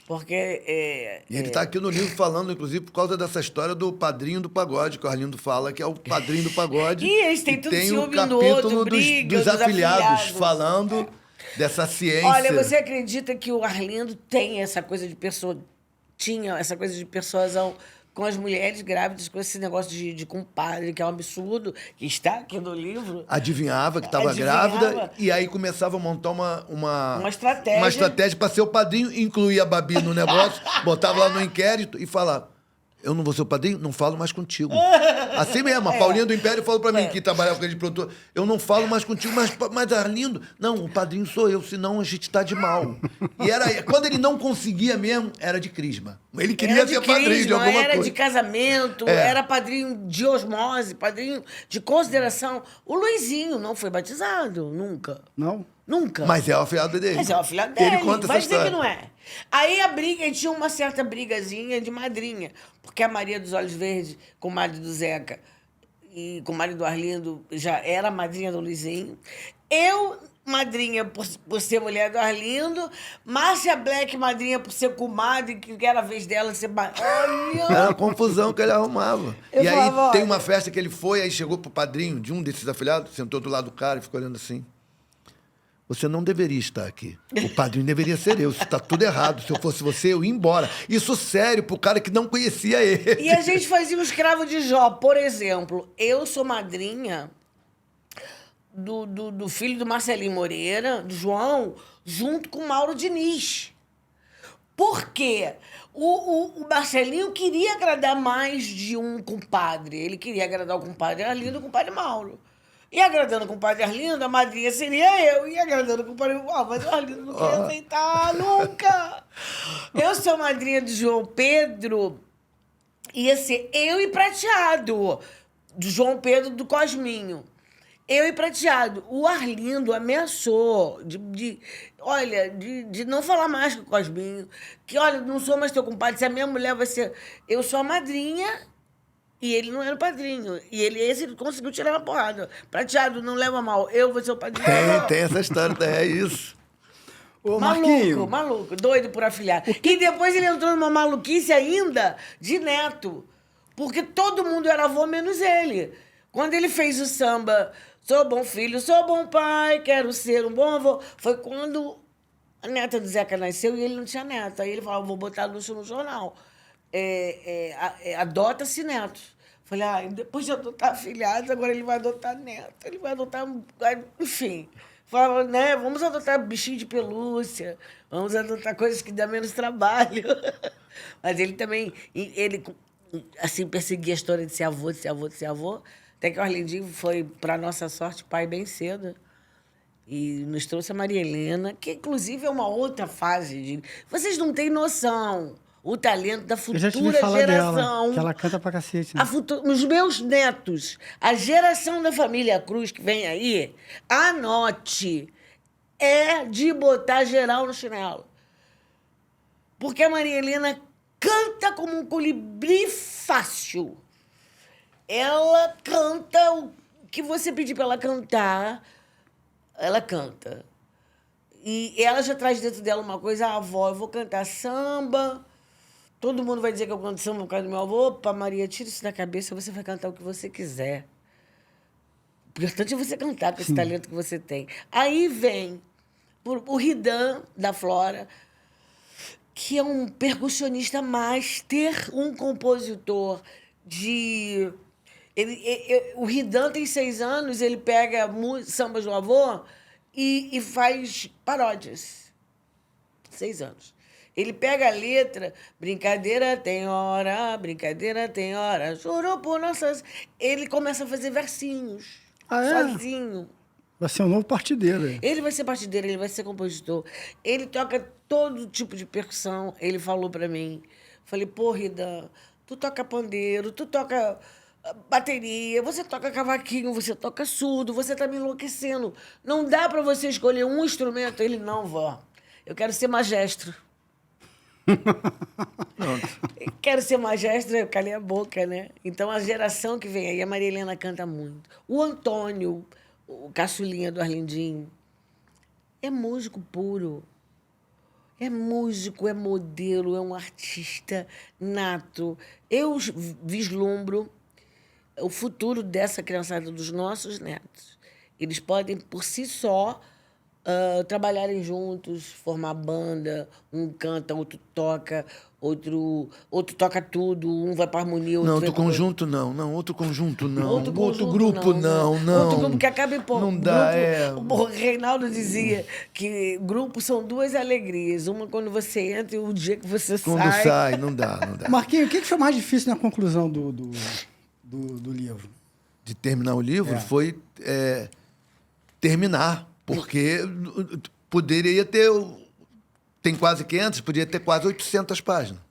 Porque... E ele está aqui no livro falando, inclusive, por causa dessa história do padrinho do pagode, que o Arlindo fala que é o padrinho do pagode. E eles têm tudo tem o ciúme no outro, capítulo briga dos afiliados, falando dessa ciência. Olha, você acredita que o Arlindo tem essa coisa de tinha essa coisa de persuasão com as mulheres grávidas, com esse negócio de compadre, que é um absurdo, que está aqui no livro. Adivinhava que estava grávida e aí começava a montar uma estratégia. Uma estratégia para ser o padrinho, incluir a Babi no negócio, botava lá no inquérito e falava: eu não vou ser o padrinho? Não falo mais contigo. Assim mesmo, a Paulinha do Império falou pra mim, que trabalhava com ele de produtor, eu não falo mais contigo, mas Arlindo, não, o padrinho sou eu, senão a gente tá de mal. E era, quando ele não conseguia mesmo, era de crisma. Ele queria ser padrinho de alguma coisa. Era de casamento, era padrinho de osmose, padrinho de consideração. O Luizinho não foi batizado, nunca. Não? Nunca. Mas é o afilhado dele. Mas é o afilhado dele. Ele conta vai essa dizer história. que não é. Aí a briga, tinha uma certa brigazinha de madrinha. Porque a Maria dos Olhos Verdes, comadre do Zeca, e comadre do Arlindo, já era madrinha do Luizinho. Eu, madrinha por ser mulher do Arlindo. Márcia Black, madrinha por ser comadre, que era a vez dela ser... Era uma confusão que ele arrumava. Eu e aí falava, tem olha, uma festa que ele foi, aí chegou pro padrinho de um desses afilhados, sentou do lado do cara e ficou olhando assim. Você não deveria estar aqui. O padrinho deveria ser eu. Isso está tudo errado. Se eu fosse você, eu ia embora. Isso sério pro cara que não conhecia ele. E a gente fazia um escravo de Jó. Por exemplo, eu sou madrinha do filho do Marcelinho Moreira, do João, junto com o Mauro Diniz. Por quê? O Marcelinho queria agradar mais de um compadre. Ele queria agradar o compadre Arlindo e o compadre Mauro. E agradando com o compadre Arlindo, a madrinha seria eu. E agradando com o compadre Mauro, mas o Arlindo não queria aceitar nunca. Eu sou madrinha do João Pedro, ia ser eu e Prateado. Do João Pedro, do Cosminho. Eu e Prateado. O Arlindo ameaçou de não falar mais com o Cosminho. Que, olha, não sou mais teu compadre, se a minha mulher vai ser... Eu sou a madrinha e ele não era o padrinho. E esse ele conseguiu tirar uma porrada. Prateado, não leva mal, eu vou ser o padrinho. Tem essa história, é isso. Ô, Marquinho. Maluco, doido por afilhar. E depois ele entrou numa maluquice ainda de neto. Porque todo mundo era avô, menos ele. Quando ele fez o samba, sou bom filho, sou bom pai, quero ser um bom avô, foi quando a neta do Zeca nasceu e ele não tinha neta. Aí ele falou, vou botar anúncio no jornal. Adota-se netos. Falei, depois de adotar afilhados, agora ele vai adotar neto. Ele vai adotar... Enfim... Falava, né? Vamos adotar bichinho de pelúcia, vamos adotar coisas que dão menos trabalho. Mas ele também, assim, perseguia a história de ser avô, de ser avô, de ser avô. Até que o Arlindinho foi, para nossa sorte, pai bem cedo. E nos trouxe a Maria Helena, que inclusive é uma outra fase. Vocês não têm noção. O talento da futura Eu já te vi falar geração. dela, que ela canta pra cacete. Né? Os meus netos, a geração da família Cruz que vem aí, anote, é de botar geral no chinelo. Porque a Maria Helena canta como um colibri fácil. Ela canta o que você pedir para ela cantar, ela canta. E ela já traz dentro dela uma coisa, a avó, eu vou cantar samba... Todo mundo vai dizer que eu canto samba por causa do meu avô. Opa, Maria, tira isso da cabeça, você vai cantar o que você quiser. O importante é você cantar com esse talento que você tem. Aí vem o Ridan, da Flora, que é um percussionista master, um compositor de... o Ridan tem 6 anos, ele pega sambas do avô e faz paródias. 6 anos. Ele pega a letra, brincadeira tem hora, chorou por nossas... Ele começa a fazer versinhos, sozinho. Vai ser um novo partideiro. Ele vai ser partideiro, ele vai ser compositor. Ele toca todo tipo de percussão, ele falou pra mim. Falei, pô, Rida, tu toca pandeiro, tu toca bateria, você toca cavaquinho, você toca surdo, você tá me enlouquecendo. Não dá pra você escolher um instrumento. Ele, não, vó, eu quero ser magistro. Quero ser magistra, eu calei a boca, né? Então, a geração que vem aí, a Maria Helena canta muito. O Antônio, o caçulinha do Arlindinho, é músico puro. É músico, é modelo, é um artista nato. Eu vislumbro o futuro dessa criançada dos nossos netos. Eles podem, por si só, trabalharem juntos, formar banda, um canta, outro toca, outro toca tudo, um vai para harmonia, outro Não, vai outro conjunto não. Não, outro conjunto não. Outro Outro conjunto, grupo não. Outro grupo que acaba em Não dá, O Reinaldo dizia que grupo são duas alegrias. Uma quando você entra e o dia que você Quando sai. sai, não dá, não dá. Marquinhos, o que foi mais difícil na conclusão do livro? De terminar o livro foi terminar, porque poderia ter... Tem quase 500, podia ter quase 800 páginas.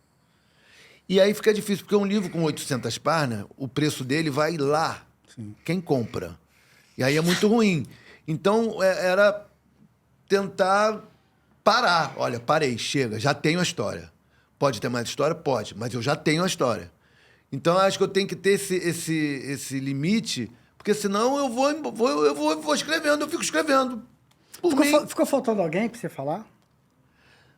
E aí fica difícil, porque um livro com 800 páginas, o preço dele vai lá. Sim. Quem compra. E aí é muito ruim. Então, era tentar parar. Olha, parei, chega, já tenho a história. Pode ter mais história? Pode, mas eu já tenho a história. Então, acho que eu tenho que ter esse limite, porque senão eu vou escrevendo, eu fico escrevendo. Ficou faltando alguém para você falar?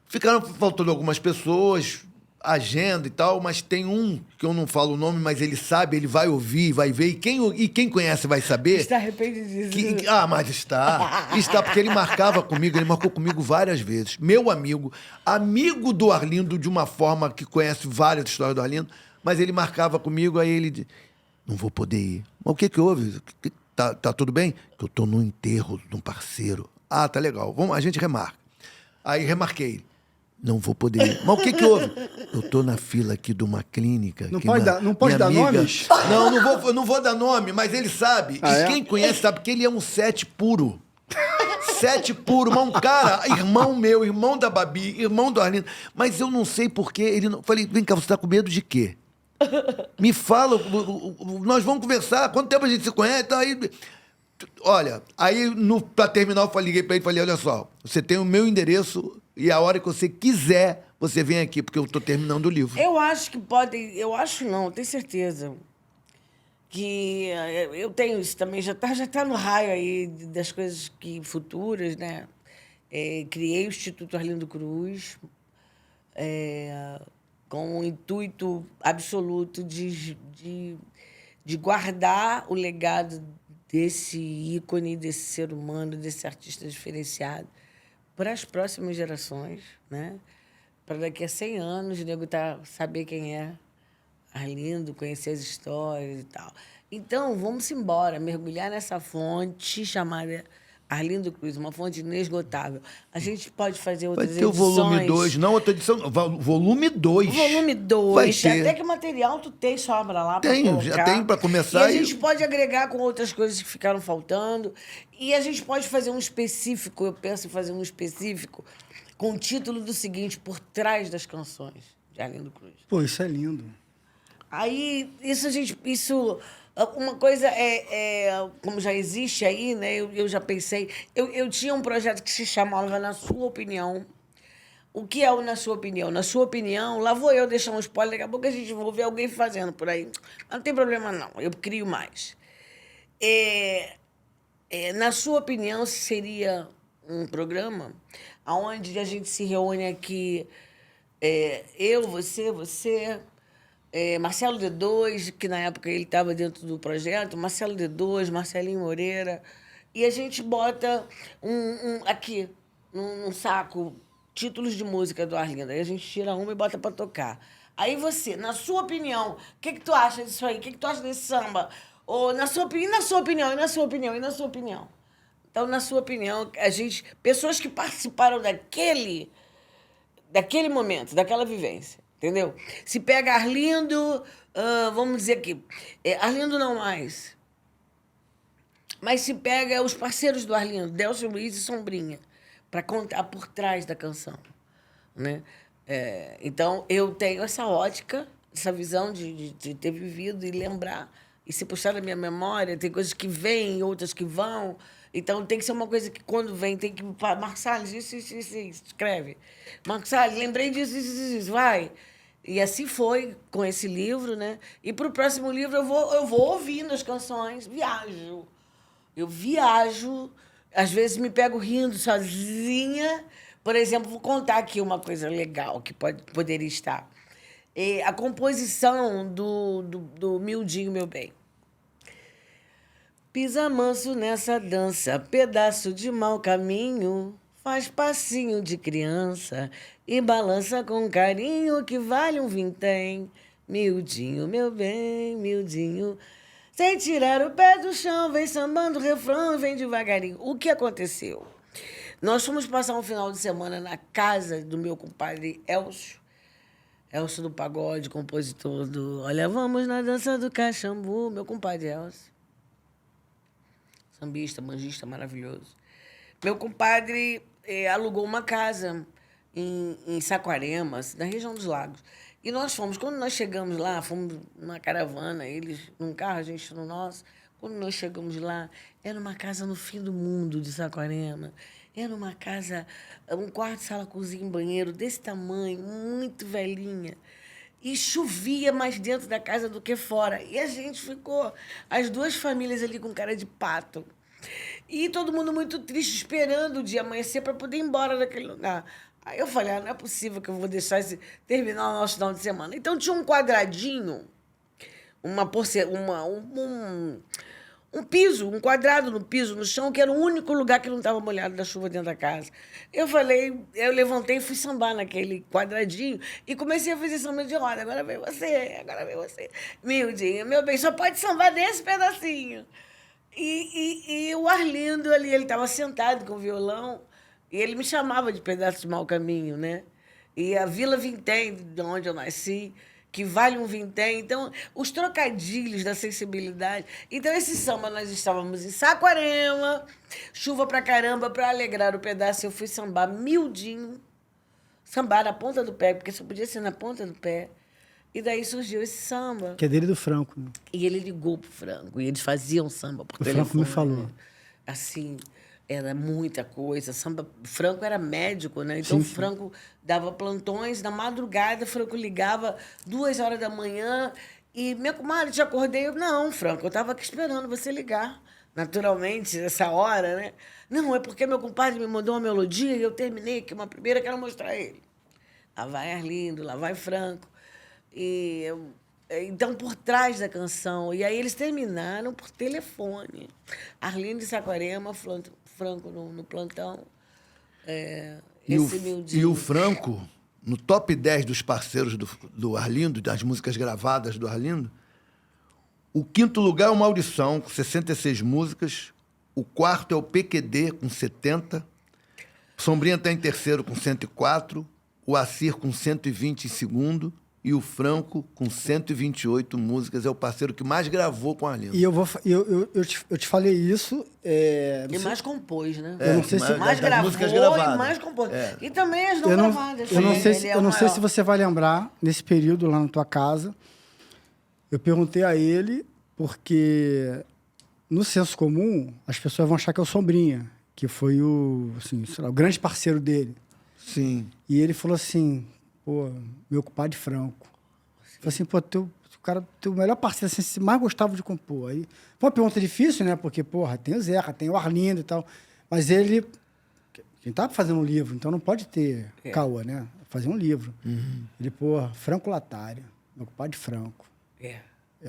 Ficaram faltando algumas pessoas, agenda e tal, mas tem um que eu não falo o nome, mas ele sabe, ele vai ouvir, vai ver, e quem conhece vai saber. Está arrependido. Mas está. Está, porque ele marcava comigo, ele marcou comigo várias vezes. Meu amigo do Arlindo, de uma forma que conhece várias histórias do Arlindo, mas ele marcava comigo, aí ele... Não vou poder ir. Mas o que houve? Tá tudo bem? Que eu tô no enterro de um parceiro. Ah, tá legal. Vamos, a gente remarca. Aí remarquei. Não vou poder ir. Mas o que houve? Eu tô na fila aqui de uma clínica. Não pode dar nomes? Não vou dar nome, mas ele sabe. Quem conhece sabe que ele é um 7 puro. 7 puro, mas um cara, irmão meu, irmão da Babi, irmão do Arlindo. Mas eu não sei porquê. Ele não... Falei, vem cá, você tá com medo de quê? Me fala, nós vamos conversar. Quanto tempo a gente se conhece? Então, aí... Olha, aí pra terminar eu liguei pra ele e falei, olha só, você tem o meu endereço e a hora que você quiser, você vem aqui, porque eu tô terminando o livro. Eu acho que podem, eu acho não, tenho certeza que eu tenho isso também, já tá no raio aí das coisas futuras, né? Criei o Instituto Arlindo Cruz com o intuito absoluto de guardar o legado desse ícone, desse ser humano, desse artista diferenciado para as próximas gerações, né? Para daqui a 100 anos o nego saber quem é Arlindo, conhecer as histórias e tal. Então, vamos embora, mergulhar nessa fonte chamada Arlindo Cruz, uma fonte inesgotável. A gente pode fazer outras edições. Vai ter o volume 2, não outra edição, volume 2. Volume 2. Até que material tu tem, sobra lá para colocar. Já tem para começar. E a gente pode agregar com outras coisas que ficaram faltando. E a gente pode fazer um específico, eu penso em fazer um específico, com o título do seguinte, Por Trás das Canções, de Arlindo Cruz. Pô, isso é lindo. Aí, uma coisa como já existe aí, né? Eu já pensei. Eu tinha um projeto que se chamava Na Sua Opinião. O que é o Na Sua Opinião? Na sua opinião, lá vou eu deixar um spoiler, daqui a pouco a gente vai ver alguém fazendo por aí. Mas não tem problema, não. Eu crio mais. Na sua opinião, seria um programa onde a gente se reúne aqui, eu, você, Marcelo D2, que na época ele estava dentro do projeto, Marcelo D2, Marcelinho Moreira, e a gente bota aqui, num saco, títulos de música do Arlindo. Aí a gente tira uma e bota para tocar. Aí você, na sua opinião, o que tu acha disso aí? O que tu acha desse samba? Ou na sua opinião, e na sua opinião, e na sua opinião, e na sua opinião. Então, na sua opinião, pessoas que participaram daquele momento, daquela vivência, entendeu? Se pega Arlindo, vamos dizer aqui, Arlindo não mais, mas se pega os parceiros do Arlindo, Delcio Luiz e Sombrinha, para contar por trás da canção, né? Então, eu tenho essa ótica, essa visão de ter vivido e lembrar, e se puxar da minha memória, tem coisas que vêm, outras que vão. Então, tem que ser uma coisa que, quando vem, tem que... Marcelo, isso, escreve. Marcelo, lembrei disso, vai. E assim foi com esse livro, né? E para o próximo livro, eu vou ouvindo as canções, viajo. Eu viajo, às vezes me pego rindo sozinha. Por exemplo, vou contar aqui uma coisa legal que poderia estar. A composição do Mildinho, Meu Bem. Pisa manso nessa dança, pedaço de mau caminho, faz passinho de criança e balança com carinho que vale um vintém. Miudinho, meu bem, miudinho. Sem tirar o pé do chão, vem sambando o refrão e vem devagarinho. O que aconteceu? Nós fomos passar um final de semana na casa do meu compadre Elcio. Elcio do Pagode, compositor do Olha, vamos na dança do Caxambu, meu compadre Elcio. Sambista, manjista maravilhoso. Meu compadre alugou uma casa em Saquarema, na região dos Lagos. E nós fomos, quando nós chegamos lá, fomos numa caravana, eles num carro, a gente no nosso. Quando nós chegamos lá, era uma casa no fim do mundo de Saquarema. Era uma casa, um quarto, sala, cozinha, banheiro, desse tamanho, muito velhinha. E chovia mais dentro da casa do que fora. E a gente ficou, as duas famílias ali com cara de pato. E todo mundo muito triste, esperando o dia amanhecer para poder ir embora daquele lugar. Aí eu falei, não é possível que eu vou deixar terminar o nosso final de semana. Então tinha um quadradinho, um piso, um quadrado no piso, no chão, que era o único lugar que não estava molhado da chuva dentro da casa. Eu levantei e fui sambar naquele quadradinho e comecei a fazer samba de roda. Agora vem você, agora vem você. Miudinho, meu bem, só pode sambar nesse pedacinho. E o Arlindo ali, ele estava sentado com o violão e ele me chamava de Pedaço de Mau Caminho, né? E a Vila Vintém, de onde eu nasci, que vale um vintém. Então, os trocadilhos da sensibilidade. Então, esse samba, nós estávamos em Saquarema, chuva pra caramba, para alegrar o pedaço, eu fui sambar miudinho, sambar na ponta do pé, porque só podia ser na ponta do pé. E daí surgiu esse samba. Que é dele do Franco. Né? E ele ligou pro Franco, e eles faziam samba por telefone. O Franco me falou. Assim, era muita coisa. Samba, Franco era médico, né? Então, sim, Franco dava plantões. Na madrugada, Franco ligava 2h da manhã. E, minha comadre, te acordei. Não, Franco, eu estava aqui esperando você ligar. Naturalmente, nessa hora, né? Não, é porque meu compadre me mandou uma melodia e eu terminei aqui uma primeira, quero mostrar a ele. Lá vai Arlindo, lá vai Franco. Então, por trás da canção. E aí eles terminaram por telefone. Arlindo de Saquarema, Franco no plantão. E o Franco, no top 10 dos parceiros do Arlindo, das músicas gravadas do Arlindo, o quinto lugar é o Maurição, com 66 músicas. O quarto é o PQD, com 70. Sombrinha está em terceiro, com 104. O Assir, com 120 em segundo. E o Franco, com 128 músicas, é o parceiro que mais gravou com a Arlindo. E eu te falei isso... E mais compôs, né? Eu não sei se... Mais gravou e mais compôs. E também as não gravadas. Eu não sei se você vai lembrar, nesse período lá na tua casa, eu perguntei a ele, porque no senso comum, as pessoas vão achar que é o Sombrinha, que foi o grande parceiro dele. Sim. E ele falou assim... Pô, meu compadre Franco. Falei assim, pô, teu melhor parceiro, assim, você mais gostava de compor. Aí, foi uma pergunta difícil, né? Porque, porra, tem o Zeca, tem o Arlindo e tal. Mas ele... Quem tá fazendo um livro, então não pode ter caô, né? Fazer um livro. Uhum. Ele, porra, Franco Latário, meu compadre Franco.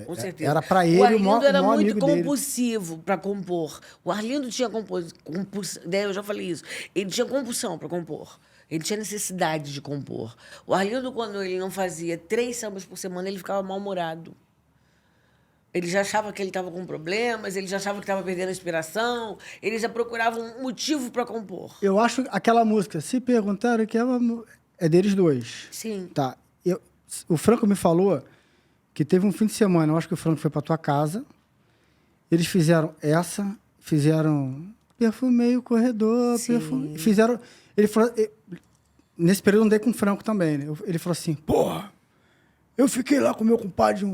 Com certeza. Era para ele o Arlindo o maior era amigo muito dele. compulsivo para compor. O Arlindo tinha compulsão, eu já falei isso. Ele tinha compulsão para compor. Ele tinha necessidade de compor. O Arlindo, quando ele não fazia 3 sambas por semana, ele ficava mal-humorado. Ele já achava que ele estava com problemas, ele já achava que estava perdendo a inspiração, ele já procurava um motivo para compor. Eu acho aquela música, se perguntaram que é deles dois. Sim. Tá. O Franco me falou que teve um fim de semana, eu acho que o Franco foi para tua casa, eles fizeram Perfumei o Corredor, fizeram... Ele falou... Nesse período eu andei com o Franco também, né? Ele falou assim, porra, eu fiquei lá com o meu compadre,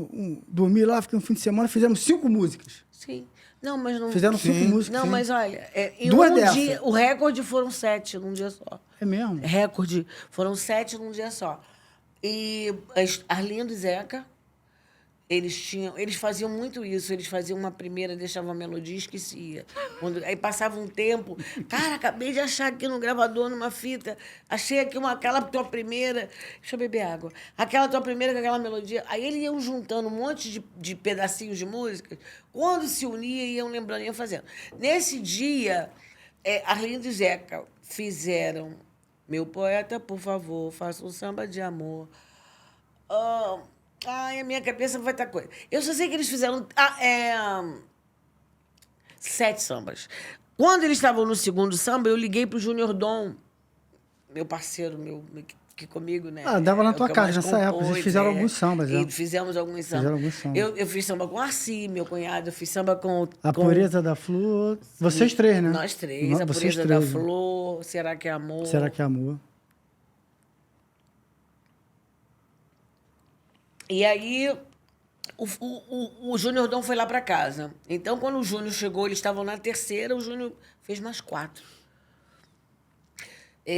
dormi lá, fiquei um fim de semana, fizemos 5 músicas. Sim. Não, mas não... Fizeram 5 músicas. Não, mas olha, em 2 dia, o recorde foram 7 num dia só. É mesmo? Recorde, foram 7 num dia só. E Arlindo e Zeca, Eles faziam muito isso. Eles faziam uma primeira, deixavam a melodia e esquecia. Aí passava um tempo. Cara, acabei de achar aqui no gravador, numa fita. Achei aqui aquela tua primeira. Deixa eu beber água. Aquela tua primeira com aquela melodia. Aí eles iam juntando um monte de pedacinhos de música. Quando se unia, iam lembrando, iam fazendo. Nesse dia, Arlindo e Zeca fizeram Meu Poeta, por favor, faça um samba de amor. Ai, a minha cabeça vai estar coisa. Eu só sei que eles fizeram 7 sambas. Quando eles estavam no segundo samba, eu liguei pro Júnior Dom, meu parceiro, que comigo, né? Dava na tua que eu casa mais nessa época. Vocês fizeram alguns sambas, E fizemos alguns sambas. Sambas. Eu fiz samba com o Arci, meu cunhado. Eu fiz samba com... A Pureza da Flor. Vocês três, né? Nós três. A Pureza da Flor, Será que é Amor? Será que é Amor? E aí, o Júnior Dom foi lá para casa. Então, quando o Júnior chegou, eles estavam na terceira, o Júnior fez mais 4.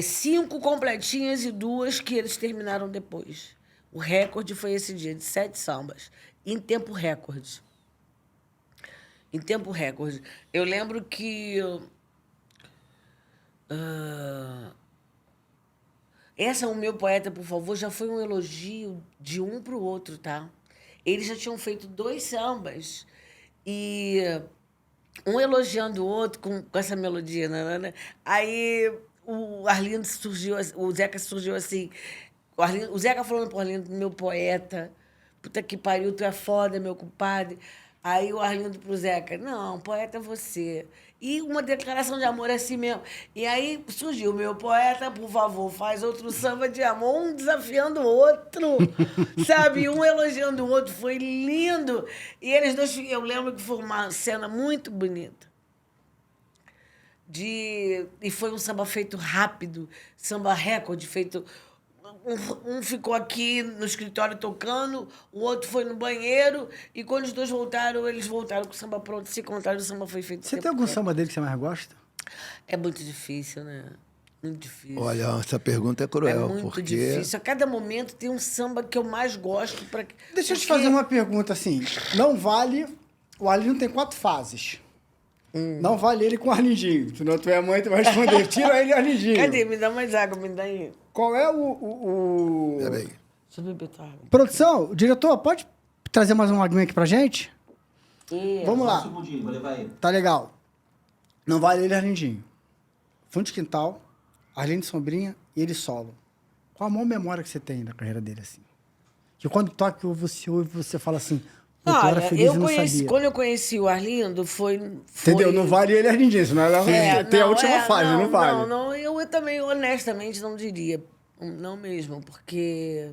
5 completinhas e 2 que eles terminaram depois. O recorde foi esse dia, de 7 sambas, em tempo recorde. Em tempo recorde. Eu lembro que... essa, O Meu Poeta, por favor, já foi um elogio de um para o outro, tá? Eles já tinham feito 2 sambas e um elogiando o outro com essa melodia, né? Aí o Arlindo surgiu, o Zeca surgiu assim, o Zeca falando pro Arlindo, meu poeta, puta que pariu, tu é foda, meu compadre. Aí o Arlindo pro Zeca, não, poeta é você. E uma declaração de amor assim mesmo. E aí surgiu, meu poeta, por favor, faz outro samba de amor, um desafiando o outro, sabe? Um elogiando o outro, foi lindo. E eles dois, eu lembro que foi uma cena muito bonita. E foi um samba feito rápido, samba recorde, feito... Um ficou aqui no escritório tocando, o outro foi no banheiro, e quando os dois voltaram, eles voltaram com o samba pronto. Se contaram, o samba foi feito. Você tem algum samba dele que você mais gosta? É muito difícil, né? Muito difícil. Olha, essa pergunta é cruel. É muito difícil. A cada momento tem um samba que eu mais gosto. Deixa eu te fazer uma pergunta assim. Não vale... O Arlindo tem 4 fases. Não vale ele com o Arlindinho. Senão tu é mãe, tu vai responder. Tira ele e Arlindinho. Cadê? Me dá mais água, me dá aí. Qual é o... Peraí. Deixa eu beber tua água. Produção, diretor, pode trazer mais uma aguinha aqui pra gente? Vamos lá. Só um segundinho, vou levar ele. Tá legal. Não vale ele, Arlindinho. Fundo de Quintal, Arlindo Sombrinha e ele solo. Qual a maior memória que você tem da carreira dele, assim? Que quando toca, você ouve, você fala assim... Eu era feliz e não sabia. Quando eu conheci o Arlindo, foi... Entendeu? Não vale ele, Arlindinho. Senão ela tem a última fase, não vale. Não, eu também, honestamente, não diria. Não mesmo, porque...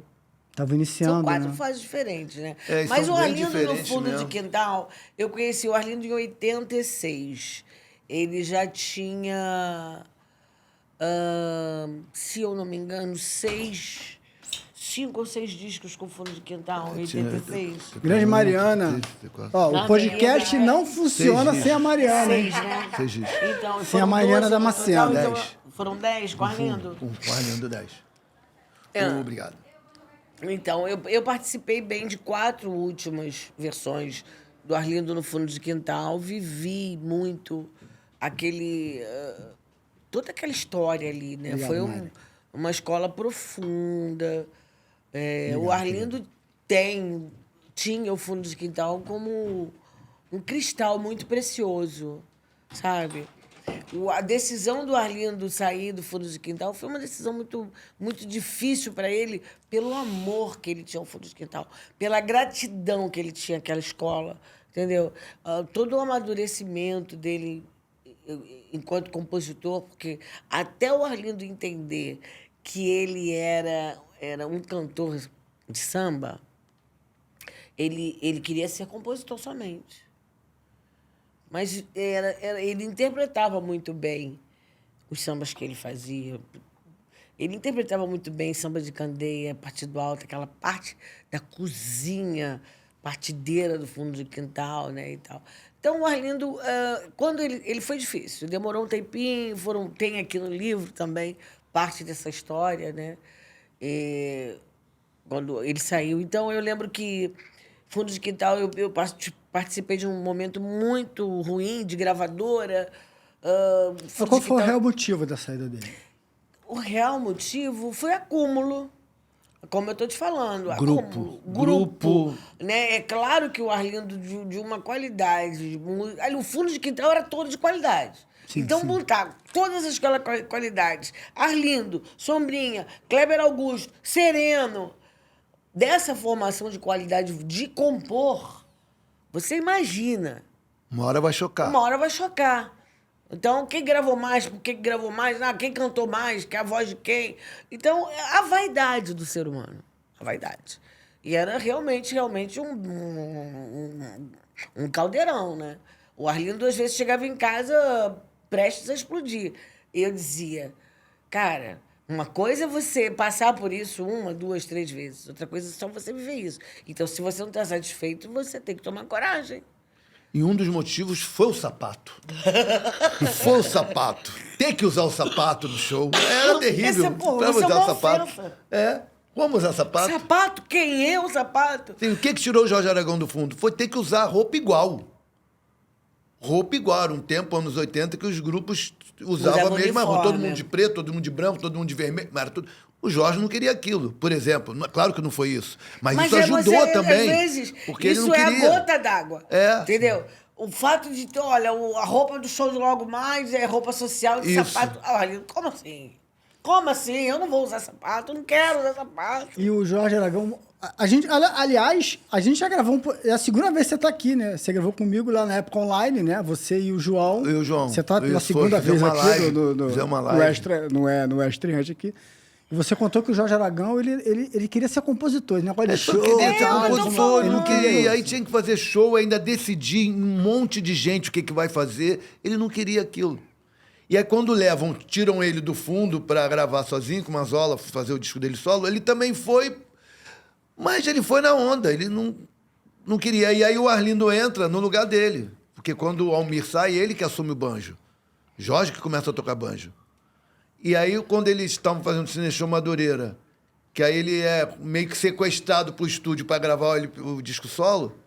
Tava iniciando, São 4 né? fases diferentes, né? É, Mas são o bem Arlindo, no diferentes fundo mesmo. de quintal, eu conheci o Arlindo em 86. Ele já tinha, se eu não me engano, 5 ou 6 discos com fundo de quintal, em 86. Grande Mariana. Ó, o podcast não funciona sem a Mariana, hein? 6, né? 6 discos. Então, Sem foram a Mariana 12 da no Macena. total, então, 10. foram 10 com o Arlindo. Com Arlindo 10. Obrigado. Então, eu participei bem de 4 últimas versões do Arlindo no Fundo de Quintal. Vivi muito toda aquela história ali, né? Obrigado, Foi Mari. uma escola profunda. O Arlindo tinha o Fundo de Quintal como um cristal muito precioso, sabe? A decisão do Arlindo sair do Fundo de Quintal foi uma decisão muito, muito difícil para ele, pelo amor que ele tinha ao Fundo de Quintal, pela gratidão que ele tinha àquela escola, entendeu? Todo o amadurecimento dele enquanto compositor, porque até o Arlindo entender que ele era um cantor de samba, ele queria ser compositor somente. Mas ele interpretava muito bem os sambas que ele fazia. Ele interpretava muito bem samba de candeia, partido alto, aquela parte da cozinha, partideira do fundo de quintal, né, e tal. Então, o Arlindo, quando ele foi difícil, demorou um tempinho, tem aqui no livro também parte dessa história, né? Quando ele saiu. Então, eu lembro que Fundo de Quintal, eu participei de um momento muito ruim de gravadora. Mas qual foi o real motivo da saída dele? O real motivo foi acúmulo. Como eu estou te falando. Grupo. Grupo. Né? É claro que o Arlindo, de uma qualidade. O Fundo de Quintal era todo de qualidade. Sim, então, sim. montar todas as qualidades. Arlindo, Sombrinha, Kleber Augusto, Sereno. Dessa formação de qualidade de compor, você imagina. Uma hora vai chocar. Uma hora vai chocar. Então, quem gravou mais, por que gravou mais? Quem cantou mais, que é a voz de quem? Então, a vaidade do ser humano. A vaidade. E era realmente um caldeirão, né? O Arlindo, às vezes, chegava em casa prestes a explodir. E eu dizia, cara, uma coisa é você passar por isso 1, 2, 3 vezes. Outra coisa é só você viver isso. Então, se você não está satisfeito, você tem que tomar coragem. E um dos motivos foi o sapato. Foi o sapato. Ter que usar o sapato no show. Era terrível. Vamos usar uma sapato. ofensa. Vamos usar sapato. Sapato? Quem é o sapato? Sim, o que tirou o Jorge Aragão do fundo? Foi ter que usar roupa igual. Roupa igual. Era um tempo, anos 80, que os grupos usavam a mesma roupa. Todo mundo de preto, todo mundo de branco, todo mundo de vermelho. Mas era tudo... O Jorge não queria aquilo, por exemplo. Claro que não foi isso. Mas isso ajudou também. Às vezes, porque isso ele não queria. É a gota d'água. Entendeu? O fato de, olha, a roupa do show de Logo Mais é roupa social de Isso. sapato. Olha, como assim? Como assim? Eu não vou usar sapato, eu não quero usar sapato. E o Jorge Aragão... Aliás, a gente já gravou... É a segunda vez que você está aqui, né? Você gravou comigo lá na época online, né? Você e o João. Eu e o João. Você está pela segunda vez aqui fizemos uma live. no Extra aqui. E você contou que o Jorge Aragão, ele queria ser compositor, né? Olha, Show, queria ser compositor, ele não queria. Aí tinha que fazer show, ainda decidir um monte de gente o que vai fazer. Ele não queria aquilo. E aí, quando tiram ele do fundo para gravar sozinho, com o Mazola, fazer o disco dele solo, ele também foi. Mas ele foi na onda, ele não queria. E aí o Arlindo entra no lugar dele. Porque quando o Almir sai, ele que assume o banjo. Jorge que começa a tocar banjo. E aí, quando eles estavam fazendo o Cine Show Madureira, que aí ele é meio que sequestrado pro estúdio para gravar o disco solo,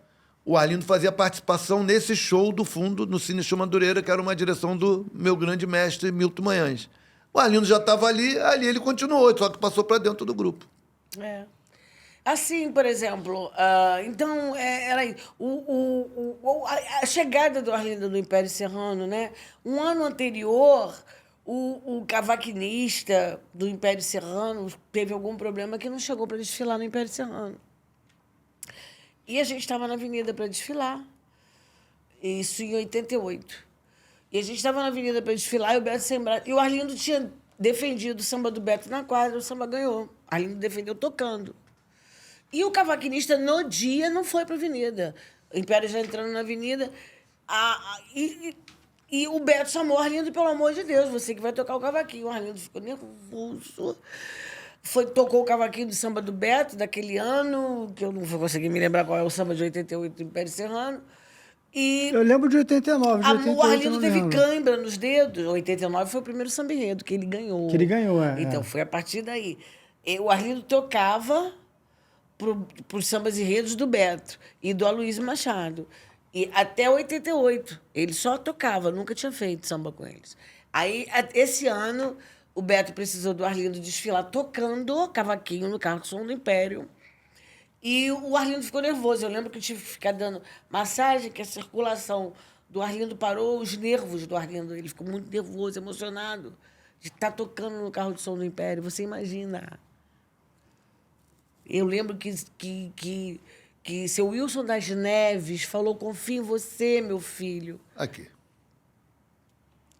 o Arlindo fazia participação nesse show do fundo, no Cine Show Madureira, que era uma direção do meu grande mestre, Milton Manhães. O Arlindo já estava ali ele continuou, só que passou para dentro do grupo. Assim, por exemplo, então, era a chegada do Arlindo no Império Serrano, né? Um ano anterior... O cavaquinista do Império Serrano teve algum problema que não chegou para desfilar no Império Serrano. E a gente estava na avenida para desfilar. Isso em 88. E a gente estava na avenida para desfilar e o Beto sem braço. E o Arlindo tinha defendido o samba do Beto na quadra, o samba ganhou. O Arlindo defendeu tocando. E o cavaquinista, no dia, não foi para a avenida. O Império já entrando na avenida. E o Beto chamou o Arlindo, pelo amor de Deus, você que vai tocar o cavaquinho. O Arlindo ficou nervoso. Tocou o cavaquinho do samba do Beto, daquele ano, que eu não vou conseguir me lembrar qual é o samba de 88 do Império Serrano. E eu lembro de 89, de 88 o Arlindo teve lembro. cãibra nos dedos. 89 foi o primeiro samba enredo que ele ganhou. Que ele ganhou, Então, foi a partir daí. O Arlindo tocava para os sambas enredos do Beto e do Aloysio Machado. E até 88, ele só tocava, nunca tinha feito samba com eles. Aí, esse ano, o Beto precisou do Arlindo desfilar tocando cavaquinho no carro de som do Império. E o Arlindo ficou nervoso. Eu lembro que eu tive que ficar dando massagem, que a circulação do Arlindo parou, os nervos do Arlindo. Ele ficou muito nervoso, emocionado de estar tocando no carro de som do Império. Você imagina. Eu lembro que seu Wilson das Neves falou, confio em você, meu filho. Aqui.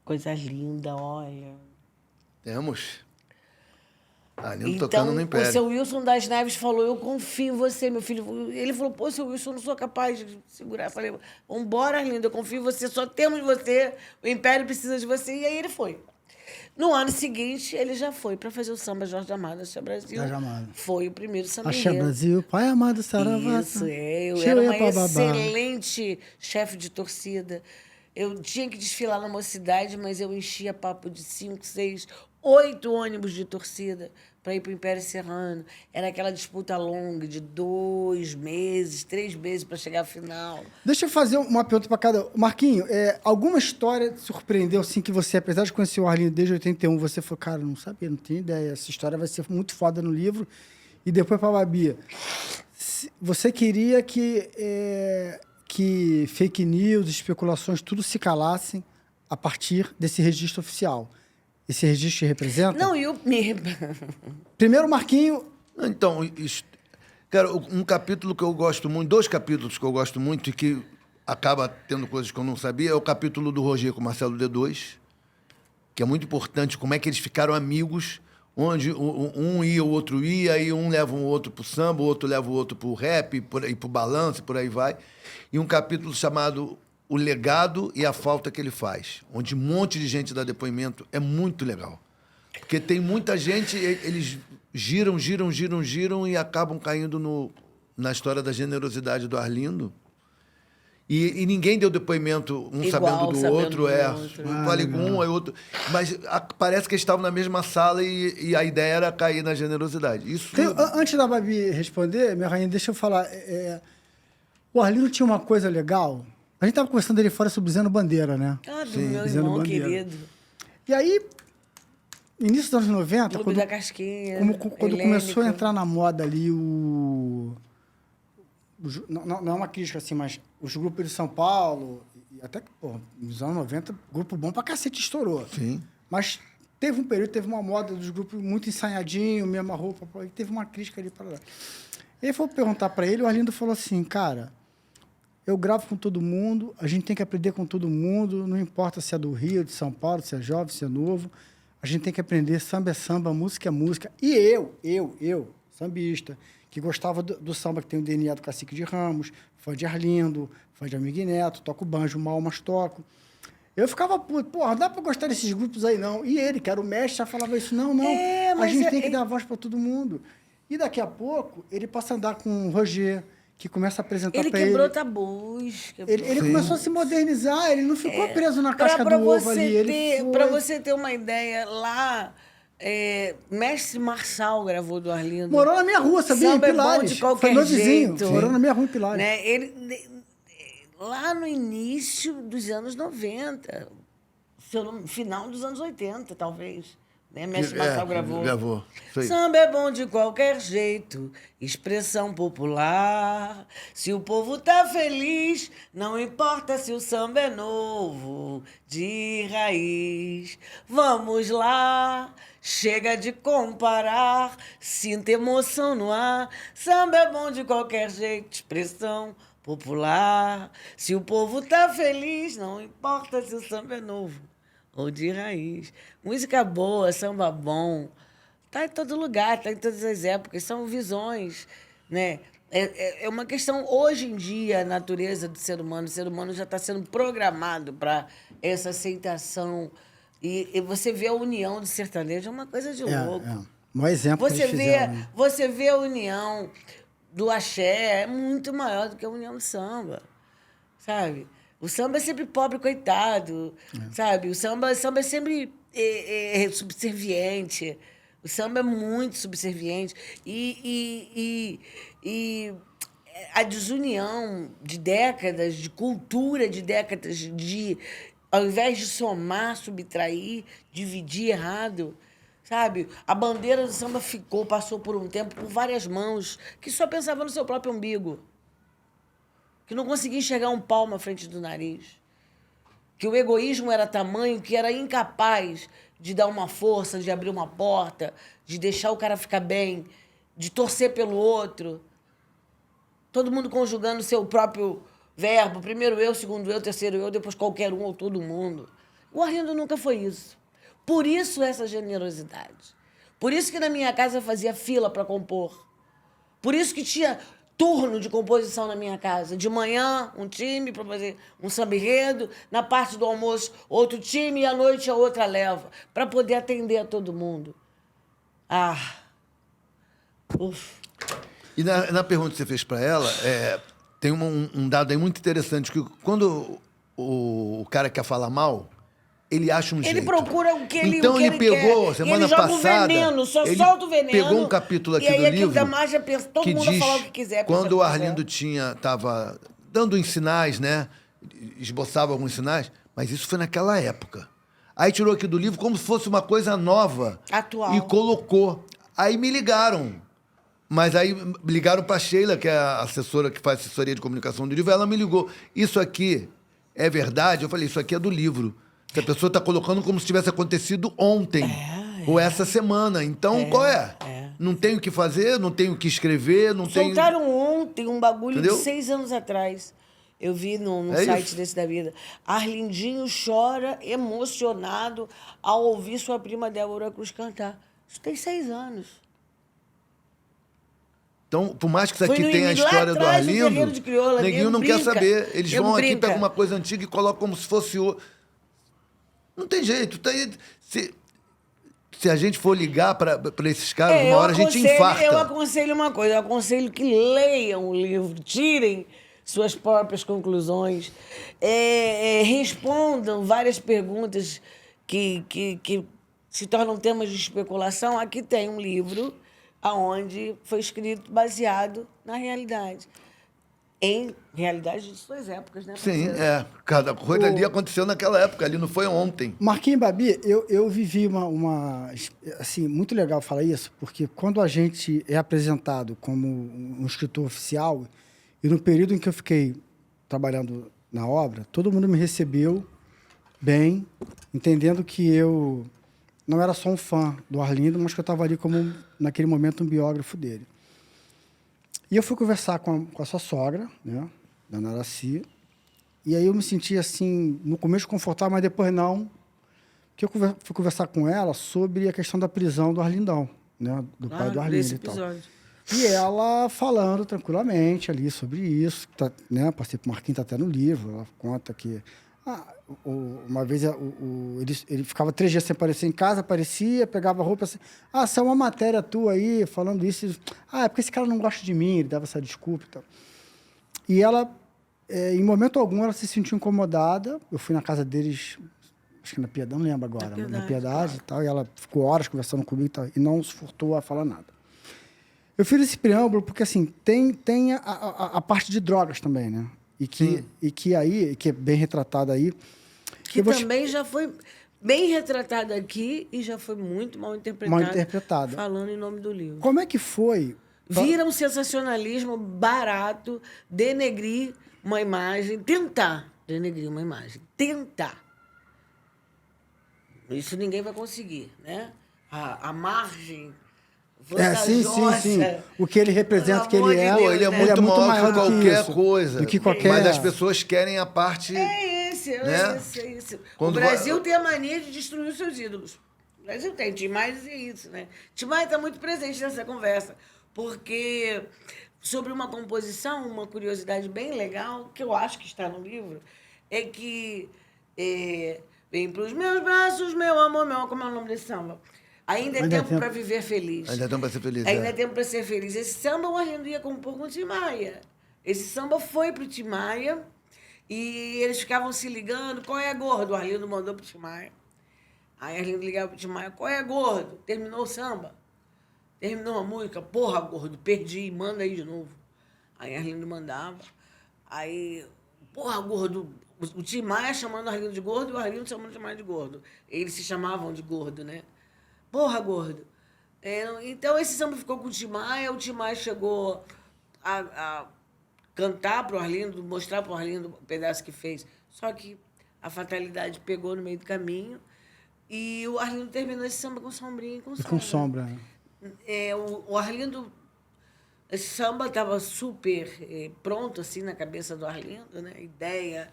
Coisa linda, olha. Temos. Arlindo Então, tocando no Império. O seu Wilson das Neves falou, eu confio em você, meu filho. Ele falou, pô, seu Wilson, eu não sou capaz de segurar. Eu falei, vambora, Arlindo, eu confio em você, só temos você, o Império precisa de você. E aí ele foi. No ano seguinte, ele já foi para fazer o samba Jorge Amado, Axé Brasil. Jorge Amado. Foi o primeiro samba Axé enredo. Brasil, Pai Amado, Saravá. Isso, eu era uma excelente chefe de torcida. Eu tinha que desfilar na Mocidade, mas eu enchia papo de 5, 6, 8 ônibus de torcida para ir para o Império Serrano. Era aquela disputa longa de 2 meses, 3 meses para chegar à final. Deixa eu fazer uma pergunta para cada. Marquinho, alguma história te surpreendeu assim que você, apesar de conhecer o Arlindo desde 81, você falou, cara, não sabia, não tinha ideia. Essa história vai ser muito foda no livro. E depois para a Babi. Você queria que fake news, especulações, tudo se calassem a partir desse registro oficial. Esse registro te representa? Não, Primeiro, Marquinho. Então, cara, um capítulo que eu gosto muito, 2 capítulos que eu gosto muito e que acaba tendo coisas que eu não sabia, é o capítulo do Roger com o Marcelo D2, que é muito importante, como é que eles ficaram amigos, onde um ia, o outro ia, aí um leva o outro pro samba, o outro leva o outro pro rap, e pro balanço, e por aí vai. E um capítulo chamado O Legado e a Falta que Ele Faz, onde um monte de gente dá depoimento. É muito legal. Porque tem muita gente, eles giram e acabam caindo na história da generosidade do Arlindo. E ninguém deu depoimento, um Igual, sabendo do sabendo outro. do outro. Um fala com um, aí outro. Mas parece que eles estavam na mesma sala e a ideia era cair na generosidade. Isso. Antes da Babi responder, minha rainha, deixa eu falar. O Arlindo tinha uma coisa legal. A gente estava conversando ali fora sobre Zeno Bandeira, né? Do meu irmão querido. E aí, início dos anos 90... Clube da Casquinha. Quando começou a entrar na moda ali não é uma crítica assim, mas os grupos de São Paulo, e até que, pô, nos anos 90, grupo bom pra cacete estourou. Sim. Mas teve um período, teve uma moda dos grupos muito ensaiadinho, mesma roupa, e teve uma crítica ali para lá. E aí foi perguntar para ele, o Arlindo falou assim, cara, eu gravo com todo mundo, a gente tem que aprender com todo mundo, não importa se é do Rio, de São Paulo, se é jovem, se é novo, a gente tem que aprender, samba é samba, música é música. E eu, sambista, que gostava do samba, que tem o DNA do Cacique de Ramos, fã de Arlindo, fã de Amigo e Neto, toco banjo mal, mas toco. Eu ficava puto, porra, dá pra gostar desses grupos aí, não. E ele, que era o mestre, já falava isso, não, a gente tem que dar voz pra todo mundo. E daqui a pouco, ele passa a andar com o Roger, que começa a apresentar pra ele. Ele quebrou tabus. Ele começou a se modernizar, ele não ficou preso na casca do ovo ali. Para você ter uma ideia, lá... Mestre Marçal gravou do Arlindo. Morou na minha rua, sabia? Samba em Pilares. É bom de qualquer Foi meu vizinho. jeito. Morou na minha rua em Pilares. Né? Ele, lá no início dos anos 90, final dos anos 80, talvez. Né? Mestre Marçal gravou. Samba é bom de qualquer jeito, expressão popular. Se o povo tá feliz, não importa se o samba é novo, de raiz. Vamos lá, chega de comparar, sinta emoção no ar. Samba é bom de qualquer jeito, expressão popular. Se o povo tá feliz, não importa se o samba é novo ou de raiz. Música boa, samba bom, tá em todo lugar, tá em todas as épocas, são visões, né? É uma questão, hoje em dia, a natureza do ser humano, o ser humano já está sendo programado para essa aceitação. E você vê a união do sertanejo, é uma coisa de louco. Um exemplo você vê a união do axé, é muito maior do que a união do samba, sabe? O samba é sempre pobre, coitado, sabe? O samba é sempre subserviente. O samba é muito subserviente. E a desunião de décadas, de cultura de décadas, ao invés de somar, subtrair, dividir errado, sabe? A bandeira do samba passou por um tempo por várias mãos que só pensavam no seu próprio umbigo, que não conseguia enxergar um palmo à frente do nariz, que o egoísmo era tamanho que era incapaz de dar uma força, de abrir uma porta, de deixar o cara ficar bem, de torcer pelo outro. Todo mundo conjugando o seu próprio verbo, primeiro eu, segundo eu, terceiro eu, depois qualquer um ou todo mundo. O Arlindo nunca foi isso. Por isso essa generosidade. Por isso que na minha casa fazia fila para compor. Por isso que tinha turno de composição na minha casa. De manhã, um time para fazer um samba-enredo, na parte do almoço, outro time, e à noite a outra leva, para poder atender a todo mundo. E na pergunta que você fez para ela, tem um dado aí muito interessante, que quando o cara quer falar mal, ele acha um jeito. Ele procura o que ele Então o que ele pegou, quer. semana ele joga passada... o veneno, só ele solta o veneno. pegou um capítulo aqui e aí do aquilo livro da margem, pensa, todo que mundo diz, falar o que quiser. quando o pensa Arlindo quiser. estava dando uns sinais, né? Esboçava alguns sinais, mas isso foi naquela época. Aí tirou aqui do livro como se fosse uma coisa nova. Atual. E colocou. Aí me ligaram. Mas aí ligaram para Sheila, que é a assessora que faz assessoria de comunicação do livro, ela me ligou. Isso aqui é verdade? Eu falei, isso aqui é do livro. Que a pessoa está colocando como se tivesse acontecido ontem. Ou essa semana. Então, qual é? Não tenho o que fazer, não tenho o que escrever, não tenho... Soltaram ontem um bagulho Entendeu? de 6 anos atrás. Eu vi no É site isso. desse da vida. Arlindinho chora emocionado ao ouvir sua prima Débora Cruz cantar. Isso tem 6 anos. Então, por mais que isso Foi aqui no tenha a início, lá história do atrás, no terreiro Arlindo, de crioula, neguinho não nego quer brinca, saber. Eles nego vão aqui, brinca. pegam uma coisa antiga e colocam como se fosse o... Não tem jeito. Tá aí, se a gente for ligar para esses caras, uma hora a gente infarta. Eu aconselho uma coisa, eu aconselho que leiam o livro, tirem suas próprias conclusões, respondam várias perguntas que se tornam temas de especulação. Aqui tem um livro onde foi escrito baseado na realidade. Em realidade de suas épocas, né? Sim, parceiro? cada coisa ali aconteceu naquela época, ali não foi ontem. Marquinhos e Babi, eu vivi assim, muito legal falar isso, porque quando a gente é apresentado como um escritor oficial, e no período em que eu fiquei trabalhando na obra, todo mundo me recebeu bem, entendendo que eu não era só um fã do Arlindo, mas que eu estava ali como, naquele momento, um biógrafo dele. E eu fui conversar com a sua sogra, né, Dona Araci, e aí eu me senti assim, no começo confortável, mas depois não, que eu fui conversar com ela sobre a questão da prisão do Arlindão, né, do pai do Arlindo desse e tal. episódio. E ela falando tranquilamente ali sobre isso, tá, né, passei para o Marquinhos, está até no livro, ela conta que uma vez ele ficava 3 dias sem aparecer em casa, aparecia, pegava a roupa assim, isso é uma matéria tua aí, falando isso. É porque esse cara não gosta de mim, ele dava essa desculpa e tal. E ela, em momento algum, ela se sentiu incomodada. Eu fui na casa deles, acho que na Piedade, não lembro agora, na Piedade e tal, e ela ficou horas conversando comigo e tal, e não se furtou a falar nada. Eu fiz esse preâmbulo porque, assim, tem a parte de drogas também, né? E que é bem retratado aí. Que também já foi bem retratado aqui e já foi muito mal interpretado. Falando em nome do livro. Como é que foi? Vira um sensacionalismo barato, denegrir uma imagem, tentar denegrir uma imagem. Tentar. Isso ninguém vai conseguir, né? A margem... Sim. O que ele representa, que ele é. Deus, ele é né? muito maior que do qualquer isso, coisa. do que qualquer... Mas as pessoas querem a parte... É esse. O Brasil tem a mania de destruir os seus ídolos. O Brasil tem. Tim Maia é isso, né? Tim Maia está muito presente nessa conversa. Porque, sobre uma composição, uma curiosidade bem legal, que eu acho que está no livro, é que... vem para os meus braços, meu amor, como é o nome desse samba? Ainda é tempo para viver feliz. Ainda é tempo para ser feliz. Ainda é tempo para ser feliz. Esse samba o Arlindo ia compor com o Tim Maia. Esse samba foi para o Tim Maia e eles ficavam se ligando. Qual é, gordo? O Arlindo mandou para o Tim Maia. Aí Arlindo ligava para o Tim Maia. Qual é, gordo? Terminou o samba. Terminou a música. Porra, gordo, perdi. Manda aí de novo. Aí Arlindo mandava. Aí, porra, gordo. O Tim Maia chamando o Arlindo de gordo e o Arlindo chamando o Tim Maia de gordo. Eles se chamavam de gordo, né? Porra, gordo. Então, esse samba ficou com o Tim Maia. O Tim Maia chegou a cantar para o Arlindo, mostrar para o Arlindo o pedaço que fez. Só que a fatalidade pegou no meio do caminho e o Arlindo terminou esse samba com sombrinha e com sombra. Com sombra. O Arlindo... Esse samba estava super pronto, assim, na cabeça do Arlindo, né? A ideia,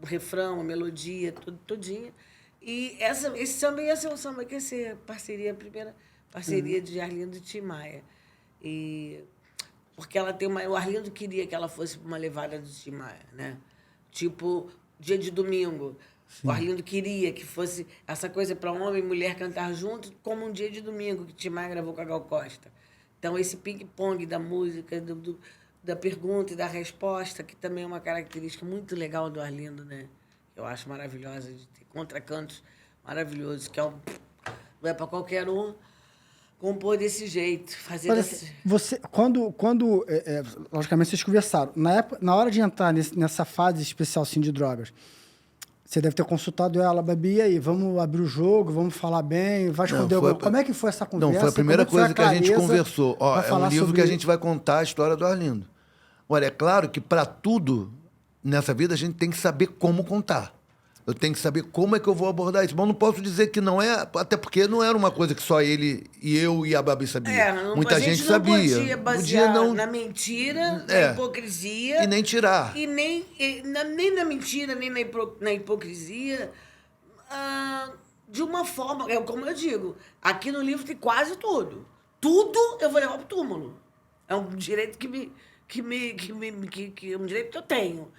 o refrão, a melodia, tudo, todinha. E esse samba ia ser um samba que ia ser a primeira parceria de Arlindo e Tim Maia. Porque ela tem o Arlindo queria que ela fosse uma levada do Tim Maia, né? Tipo, dia de domingo. Sim. O Arlindo queria que fosse essa coisa para homem e mulher cantar junto, como um dia de domingo, que Tim Maia gravou com a Gal Costa. Então, esse ping-pong da música, da pergunta e da resposta, que também é uma característica muito legal do Arlindo, né? Eu acho maravilhosa, de ter contracantos maravilhoso, que não é para qualquer um compor desse jeito, fazer Mas, desse... você, logicamente, vocês conversaram. Na hora de entrar nessa fase especial assim, de drogas, você deve ter consultado ela, Babi, e aí, vamos abrir o jogo, vamos falar bem, vai esconder alguma coisa. Como é que foi essa conversa? Não, foi a primeira coisa que a gente conversou. Ó, é um livro que a sobre... gente vai contar a história do Arlindo. Olha, é claro que para tudo nessa vida a gente tem que saber como contar. Eu tenho que saber como é que eu vou abordar isso. Mas eu não posso dizer que não é, até porque não era uma coisa que só ele e eu e a Babi sabia. Muita gente sabia. A gente não podia basear na mentira, na hipocrisia. E nem tirar. E nem na mentira, nem na hipocrisia. De uma forma, como eu digo, aqui no livro tem quase tudo. Tudo eu vou levar pro túmulo. É um direito um direito que eu tenho.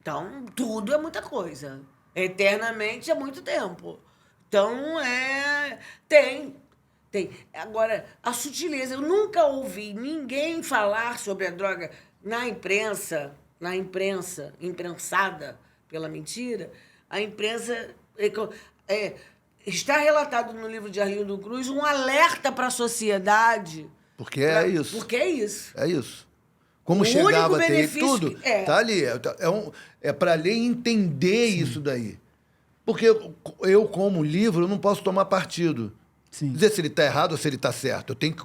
Então, tudo é muita coisa. Eternamente é muito tempo. Então, tem. Agora, a sutileza. Eu nunca ouvi ninguém falar sobre a droga na imprensa, imprensada pela mentira. A imprensa... está relatado no livro de Arlindo Cruz um alerta para a sociedade. Porque é isso. Porque é isso. É isso. Como chegava a ter tudo, tá ali. É para ler e entender isso daí. Porque eu, como livro, eu não posso tomar partido. Sim. Dizer se ele está errado ou se ele está certo. Eu tenho que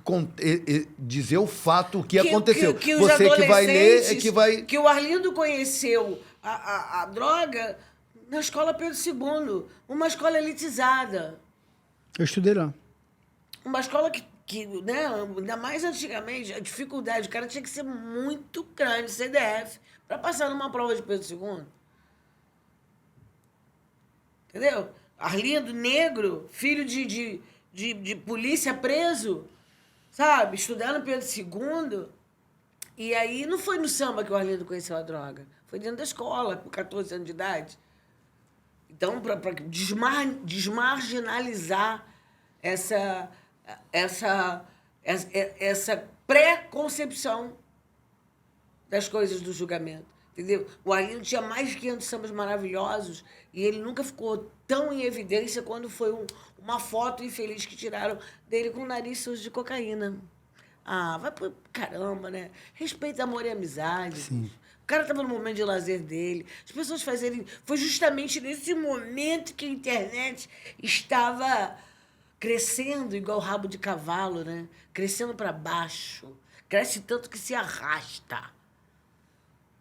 dizer o fato, o que aconteceu. Que você que vai ler é que vai... Que o Arlindo conheceu a droga na escola Pedro II. Uma escola elitizada. Eu estudei lá. Uma escola que né, ainda mais antigamente, a dificuldade, o cara tinha que ser muito grande, CDF, para passar numa prova de Pedro II. Entendeu? Arlindo, negro, filho de polícia preso, sabe? Estudando Pedro II. E aí não foi no samba que o Arlindo conheceu a droga. Foi dentro da escola, com 14 anos de idade. Então, para desmarginalizar essa pré-concepção das coisas do julgamento, entendeu? O Arlindo tinha mais de 500 sambas maravilhosos e ele nunca ficou tão em evidência quando foi uma foto infeliz que tiraram dele com o nariz sujo de cocaína. Vai pro caramba, né? Respeito, amor e amizade. Sim. O cara estava no momento de lazer dele. As pessoas fazerem... Foi justamente nesse momento que a internet estava... crescendo igual rabo de cavalo, né? Crescendo para baixo. Cresce tanto que se arrasta.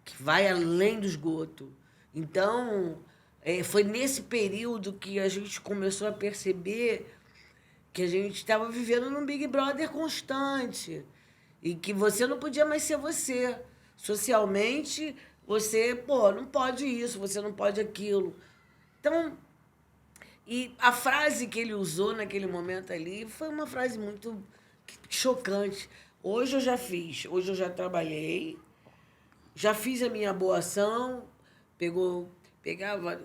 Que vai além do esgoto. Então, foi nesse período que a gente começou a perceber que a gente estava vivendo num Big Brother constante. E que você não podia mais ser você. Socialmente, você, não pode isso, você não pode aquilo. Então... E a frase que ele usou naquele momento ali foi uma frase muito chocante. Hoje eu já fiz, hoje eu já trabalhei, já fiz a minha boa ação, pegava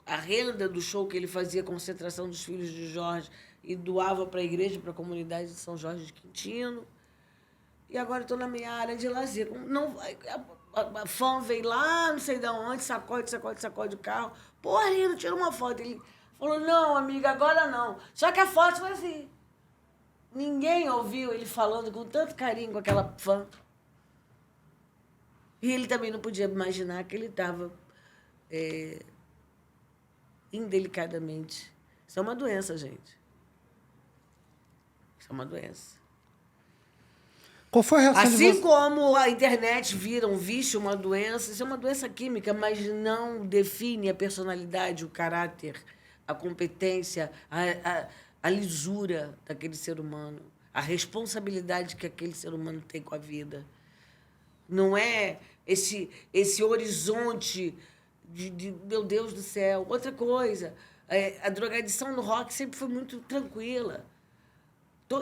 a renda do show que ele fazia, Concentração dos Filhos de Jorge, e doava para a igreja, para a comunidade de São Jorge de Quintino. E agora estou na minha área de lazer. A fã veio lá, não sei de onde, sacode o carro. Pô, Arlindo, tira uma foto. Ele falou, não, amiga, agora não. Só que a foto foi assim. Ninguém ouviu ele falando com tanto carinho com aquela fã. E ele também não podia imaginar que ele estava indelicadamente. Isso é uma doença, gente. Isso é uma doença. Qual foi a reação de Assim você? como a internet vira um vício, uma doença, isso é uma doença química, mas não define a personalidade, o caráter, a competência, a lisura daquele ser humano, a responsabilidade que aquele ser humano tem com a vida. Não é esse horizonte de meu Deus do céu. Outra coisa, a drogadição no rock sempre foi muito tranquila.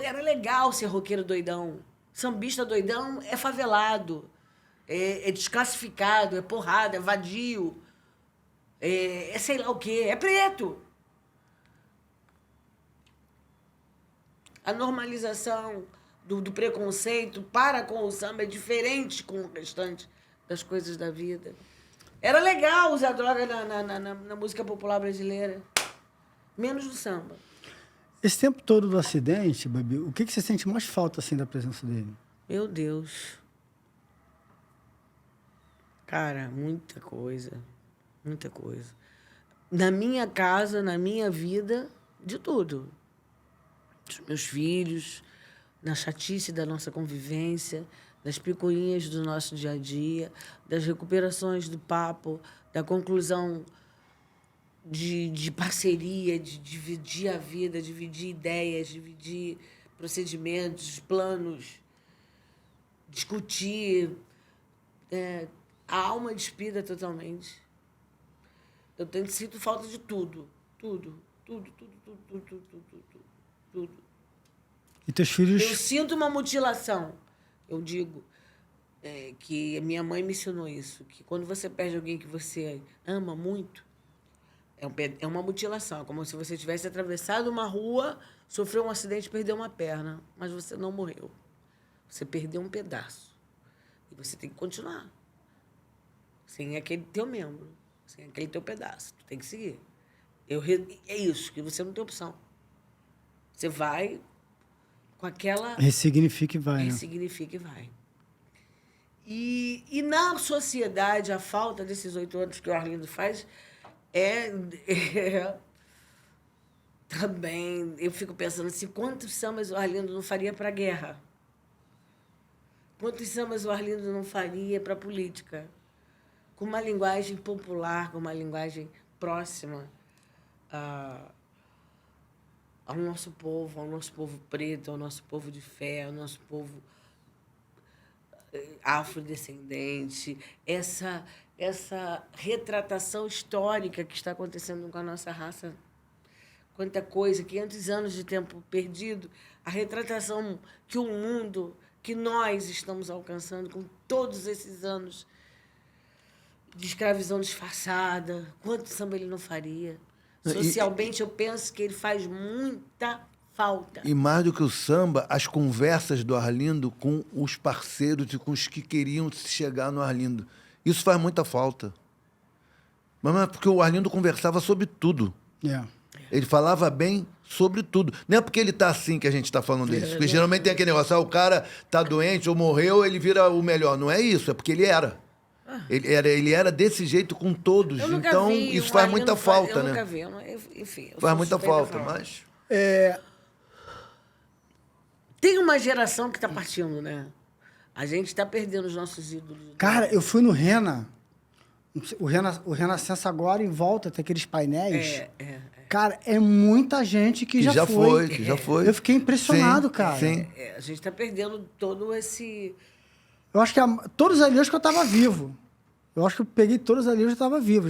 Era legal ser roqueiro doidão. Sambista doidão é favelado, é desclassificado, é porrada, é vadio, é sei lá o quê, é preto. A normalização do preconceito para com o samba é diferente com o restante das coisas da vida. Era legal usar droga na música popular brasileira. Menos no samba. Esse tempo todo do acidente, Babi, o que você sente mais falta, assim, da presença dele? Meu Deus. Cara, muita coisa. Muita coisa. Na minha casa, na minha vida, de tudo. Dos meus filhos, na chatice da nossa convivência, das picuinhas do nosso dia a dia, das recuperações do papo, da conclusão de parceria, de dividir a vida, dividir ideias, dividir procedimentos, planos, discutir. A alma despida totalmente. Eu tenho sinto falta de tudo. Tudo. E teus filhos... Eu sinto uma mutilação. Eu digo que minha mãe me ensinou isso, que quando você perde alguém que você ama muito, é uma mutilação. É como se você tivesse atravessado uma rua, sofreu um acidente e perdeu uma perna, mas você não morreu. Você perdeu um pedaço. E você tem que continuar. Sem aquele teu membro, sem aquele teu pedaço. Tu tem que seguir. É isso, que você não tem opção. Você vai com aquela... Ressignifica e vai, né? Ressignifica e vai. E na sociedade, a falta desses 8 anos que o Arlindo faz também, eu fico pensando assim, quantos sambas o Arlindo não faria para a guerra? Quantos sambas o Arlindo não faria para a política? Com uma linguagem popular, com uma linguagem próxima ao nosso povo preto, ao nosso povo de fé, ao nosso povo afrodescendente, essa retratação histórica que está acontecendo com a nossa raça. Quanta coisa, 500 anos de tempo perdido, a retratação que o mundo, que nós estamos alcançando com todos esses anos de escravidão disfarçada. Quanto samba ele não faria? Socialmente, eu penso que ele faz muita falta. E mais do que o samba, as conversas do Arlindo com os parceiros e com os que queriam chegar no Arlindo. Isso faz muita falta. Mas é porque o Arlindo conversava sobre tudo. Ele falava bem sobre tudo. Não é porque ele tá assim que a gente tá falando isso. Porque geralmente tem aquele negócio, o cara tá doente ou morreu, ele vira o melhor. Não é isso, é porque ele era. Ele era desse jeito com todos. Então, isso faz muita falta, né? Eu nunca vi. Enfim, faz muita falta, mas... Tem uma geração que está partindo, né? A gente está perdendo os nossos ídolos. Cara, eu fui no Rena. O Renascença agora, em volta, tem aqueles painéis. Cara, é muita gente que já foi. Que já foi. Eu fiquei impressionado, cara. Sim. A gente está perdendo todo esse... Eu acho que todos ali, eu acho que eu tava vivo. Eu acho que eu peguei todos ali, eu já tava vivo.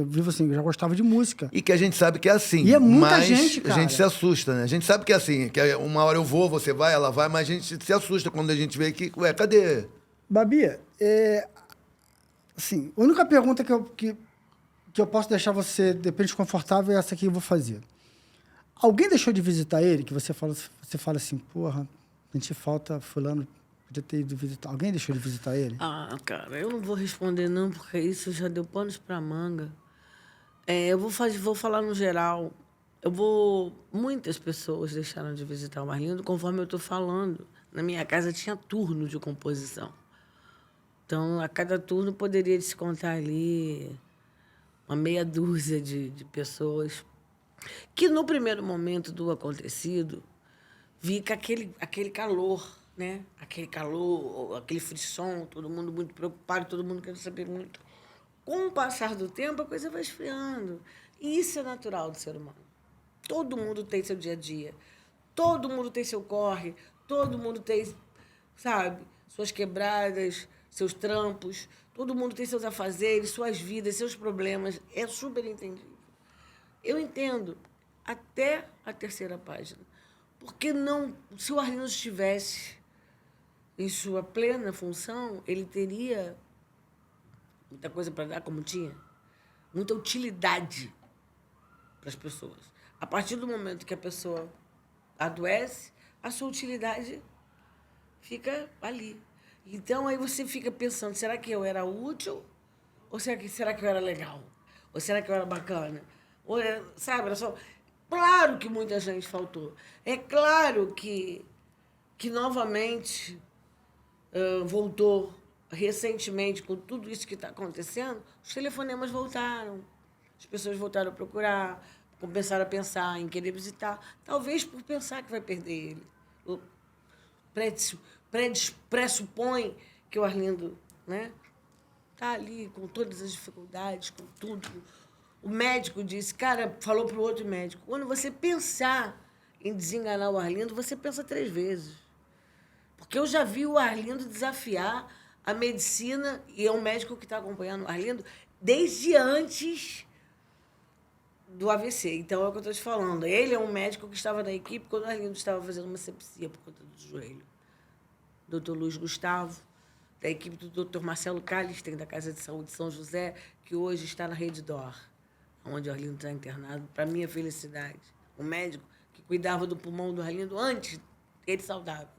Vivo assim, eu já gostava de música. E que a gente sabe que é assim. E é muita mas gente, cara. A gente se assusta, né? A gente sabe que é assim, que uma hora eu vou, você vai, ela vai, mas a gente se assusta quando a gente vê que, cadê? Babi, assim, a única pergunta que eu posso deixar você, de repente, confortável é essa que eu vou fazer. Alguém deixou de visitar ele, que você fala assim, porra, senti falta, fulano... Podia ter ido visitar. Alguém deixou de visitar ele? Ah, cara, eu não vou responder não, porque isso já deu panos pra manga. Eu vou falar no geral. Muitas pessoas deixaram de visitar o Arlindo, conforme eu estou falando. Na minha casa tinha turno de composição. Então, a cada turno poderia descontar ali uma meia dúzia de pessoas que, no primeiro momento do acontecido, vi que aquele calor, né? Aquele calor, aquele frisson, todo mundo muito preocupado, todo mundo querendo saber muito. Com o passar do tempo, a coisa vai esfriando. E isso é natural do ser humano. Todo mundo tem seu dia a dia. Todo mundo tem seu corre. Todo mundo tem, sabe, suas quebradas, seus trampos. Todo mundo tem seus afazeres, suas vidas, seus problemas. É super entendível. Eu entendo até a terceira página. Porque não, se o Arlindo estivesse em sua plena função, ele teria muita coisa para dar, como tinha, muita utilidade para as pessoas. A partir do momento que a pessoa adoece, a sua utilidade fica ali. Então, aí você fica pensando, será que eu era útil Ou será que eu era legal? Ou será que eu era bacana? Ou, sabe, era só... Claro que muita gente faltou. É claro que novamente voltou recentemente, com tudo isso que está acontecendo, os telefonemas voltaram. As pessoas voltaram a procurar, começaram a pensar em querer visitar. Talvez por pensar que vai perder ele. Pressupõe que o Arlindo, né, tá ali com todas as dificuldades, com tudo. O médico disse, cara, falou para o outro médico, quando você pensar em desenganar o Arlindo, você pensa 3 vezes. Porque eu já vi o Arlindo desafiar a medicina, e é um médico que está acompanhando o Arlindo desde antes do AVC. Então, é o que eu estou te falando. Ele é um médico que estava na equipe quando o Arlindo estava fazendo uma sepsia por conta do joelho. Dr. Luiz Gustavo, da equipe do Dr. Marcelo Calisten, da Casa de Saúde São José, que hoje está na Rede DOR, onde o Arlindo está internado, para minha felicidade. Um médico que cuidava do pulmão do Arlindo antes dele saudável.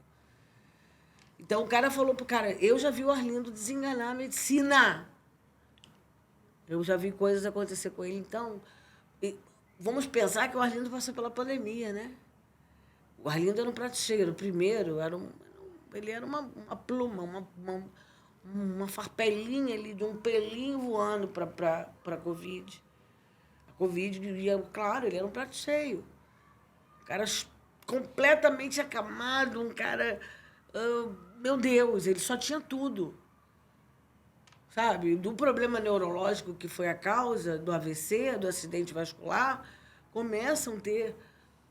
Então, o cara falou pro cara, eu já vi o Arlindo desenganar a medicina. Eu já vi coisas acontecer com ele. Então, vamos pensar que o Arlindo passou pela pandemia, né? O Arlindo era um prato cheio. O primeiro, ele era uma pluma, uma farpelinha ali, de um pelinho voando para a Covid. A Covid, claro, ele era um prato cheio. Um cara completamente acamado, um cara... meu Deus, ele só tinha tudo. Sabe? Do problema neurológico que foi a causa do AVC, do acidente vascular, começam a ter...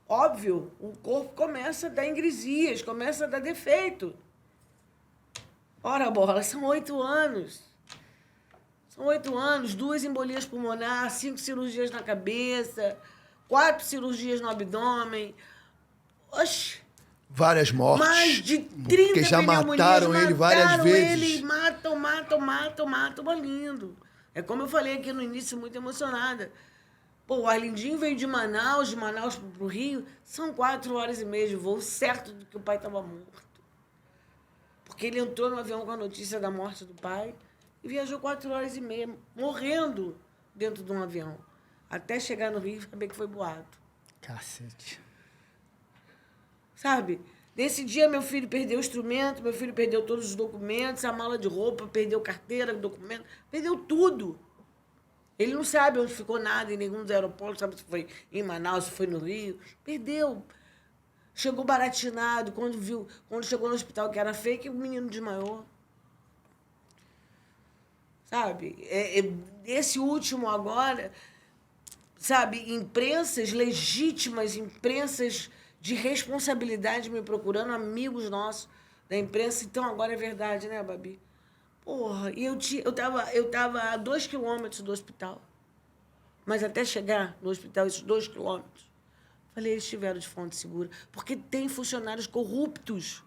Óbvio, o corpo começa a dar engrisias, começa a dar defeito. Ora, bola, são 8 anos. São 8 anos, 2 embolias pulmonares, 5 cirurgias na cabeça, 4 cirurgias no abdômen. Oxi! Várias mortes. Mais de 30 que já mataram ele várias vezes. Matam, lindo. É como eu falei aqui no início, muito emocionada. Pô, o Arlindinho veio de Manaus para o Rio, são 4 horas e meia de voo, certo de que o pai estava morto. Porque ele entrou no avião com a notícia da morte do pai e viajou 4 horas e meia, morrendo dentro de um avião. Até chegar no Rio e saber que foi boato. Cacete. Sabe? Nesse dia, meu filho perdeu o instrumento, meu filho perdeu todos os documentos, a mala de roupa, perdeu carteira, documento, perdeu tudo. Ele não sabe onde ficou nada em nenhum dos aeroportos, sabe se foi em Manaus, se foi no Rio. Perdeu. Chegou baratinado, quando chegou no hospital que era fake, o menino desmaiou. Sabe? Esse último agora, sabe, imprensas legítimas, imprensas de responsabilidade me procurando, amigos nossos da imprensa. Então, agora é verdade, né, Babi? Porra, e eu tava a 2 quilômetros do hospital. Mas até chegar no hospital, esses 2 quilômetros, falei, eles estiveram de fonte segura. Porque tem funcionários corruptos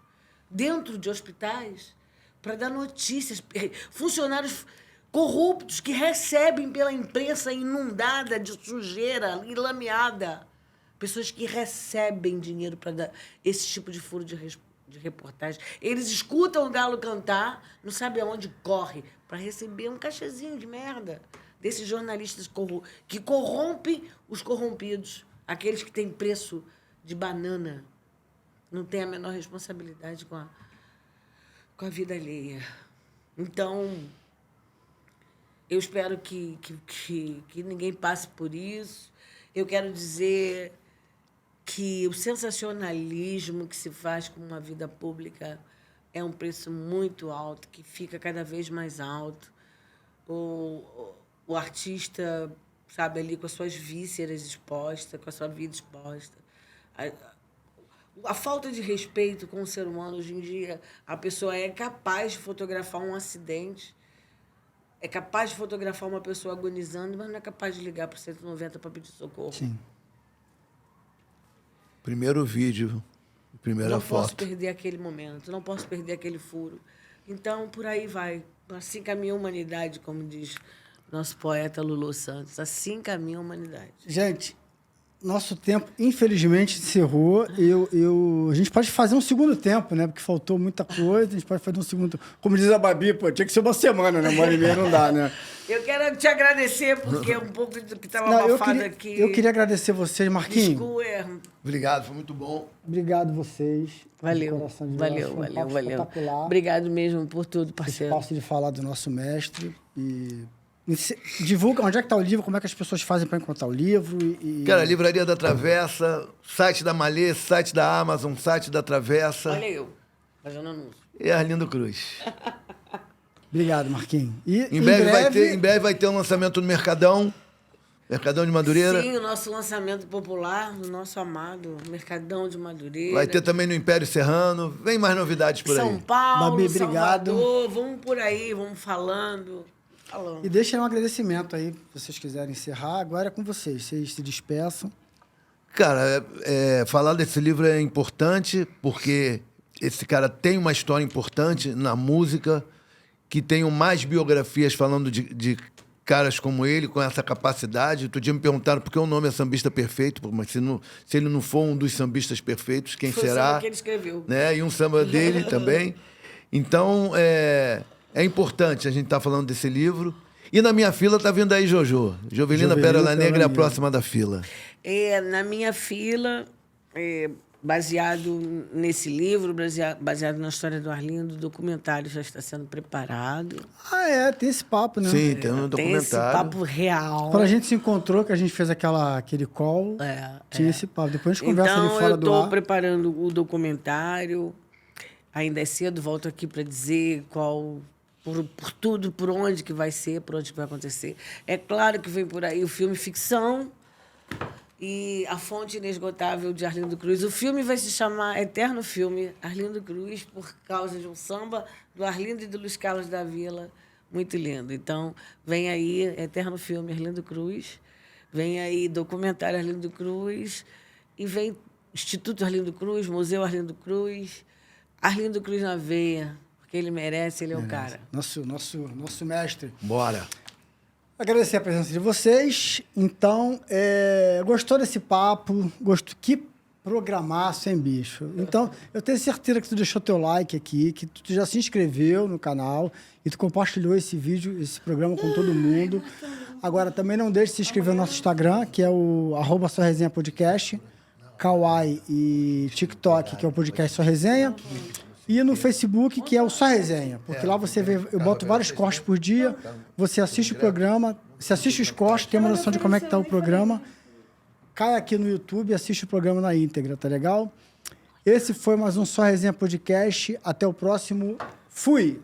dentro de hospitais para dar notícias. Funcionários corruptos que recebem pela imprensa inundada de sujeira, enlameada. Pessoas que recebem dinheiro para dar esse tipo de furo de reportagem. Eles escutam o galo cantar, não sabem aonde corre, para receber um cachezinho de merda desses jornalistas que corrompem os corrompidos. Aqueles que têm preço de banana. Não têm a menor responsabilidade com a vida alheia. Então, eu espero que ninguém passe por isso. Eu quero dizer que o sensacionalismo que se faz com uma vida pública é um preço muito alto, que fica cada vez mais alto. O artista, sabe, ali com as suas vísceras expostas, com a sua vida exposta. A falta de respeito com o ser humano hoje em dia, a pessoa é capaz de fotografar um acidente, é capaz de fotografar uma pessoa agonizando, mas não é capaz de ligar para o 190 para pedir socorro. Sim. Primeiro vídeo, primeira foto. Não posso perder aquele momento, não posso perder aquele furo. Então, por aí vai. Assim caminha a humanidade, como diz nosso poeta Lulu Santos. Assim caminha a humanidade. Gente, nosso tempo, infelizmente, encerrou. A gente pode fazer um segundo tempo, né? Porque faltou muita coisa. A gente pode fazer um segundo... Como diz a Babi, pô, tinha que ser uma semana, né? Uma hora e meia não dá, né? Eu quero te agradecer, porque um pouco do que estava abafado aqui... Eu queria agradecer vocês, Marquinhos. Desculpa. Obrigado, foi muito bom. Obrigado vocês. Valeu, De coração de valeu, verdade, foi um valeu, papo valeu. espetacular. Obrigado mesmo por tudo, Esse parceiro. espaço de falar do nosso mestre. E divulga onde é que está o livro, como é que as pessoas fazem para encontrar o livro. Cara, Livraria da Travessa, site da Malê, site da Amazon, site da Travessa. Olha eu, fazendo anúncio. E Arlindo Cruz. Obrigado, Marquinhos. E Em breve vai ter um lançamento no Mercadão de Madureira. Sim, o nosso lançamento popular, no nosso amado Mercadão de Madureira. Vai ter também no Império Serrano. Vem mais novidades por aí. São Paulo, Babi, obrigado. Salvador, vamos por aí, vamos falando. E deixa um agradecimento aí, se vocês quiserem encerrar. Agora é com vocês. Vocês se despeçam. Cara, falar desse livro é importante porque esse cara tem uma história importante na música, que tenham mais biografias falando de caras como ele, com essa capacidade. Outro dia me perguntaram por que o nome é Sambista Perfeito, mas se ele não for um dos sambistas perfeitos, quem Foi o será? samba que ele escreveu. Né? E um samba dele também. Então, é importante a gente estar falando desse livro. E na minha fila tá vindo aí Jojo. Jovelina Pérola Negra é a próxima da fila. Na minha fila, baseado nesse livro, baseado na história do Arlindo, o documentário já está sendo preparado. Tem esse papo, né? Sim, tem um documentário. Tem esse papo real. Quando a gente se encontrou, que a gente fez aquele call, tinha esse papo. Depois a gente conversa ali fora do ar. Então, eu estou preparando o documentário. Ainda é cedo, volto aqui para dizer por tudo, por onde que vai ser, por onde que vai acontecer. É claro que vem por aí o filme ficção e A Fonte Inesgotável de Arlindo Cruz. O filme vai se chamar Eterno Filme, Arlindo Cruz, por causa de um samba do Arlindo e do Luiz Carlos da Vila, muito lindo. Então, vem aí Eterno Filme, Arlindo Cruz, vem aí documentário Arlindo Cruz, e vem Instituto Arlindo Cruz, Museu Arlindo Cruz, Arlindo Cruz na veia, porque ele merece, ele é o cara. Nosso mestre. Bora. Agradecer a presença de vocês. Então, gostou desse papo? Que programaço, hein, bicho? Então, eu tenho certeza que tu deixou teu like aqui, que tu já se inscreveu no canal e tu compartilhou esse vídeo, esse programa com todo mundo. Agora, também não deixe de se inscrever no nosso Instagram, que é o @SóResenhaPodcast, Kawaii e TikTok, que é o podcast Só Resenha. E no Facebook, que é o Só Resenha, porque lá você vê, eu boto vários cortes por dia, você assiste o programa, você assiste os cortes, tem uma noção de como é que tá o programa, cai aqui no YouTube e assiste o programa na íntegra, tá legal? Esse foi mais um Só Resenha Podcast, até o próximo, fui!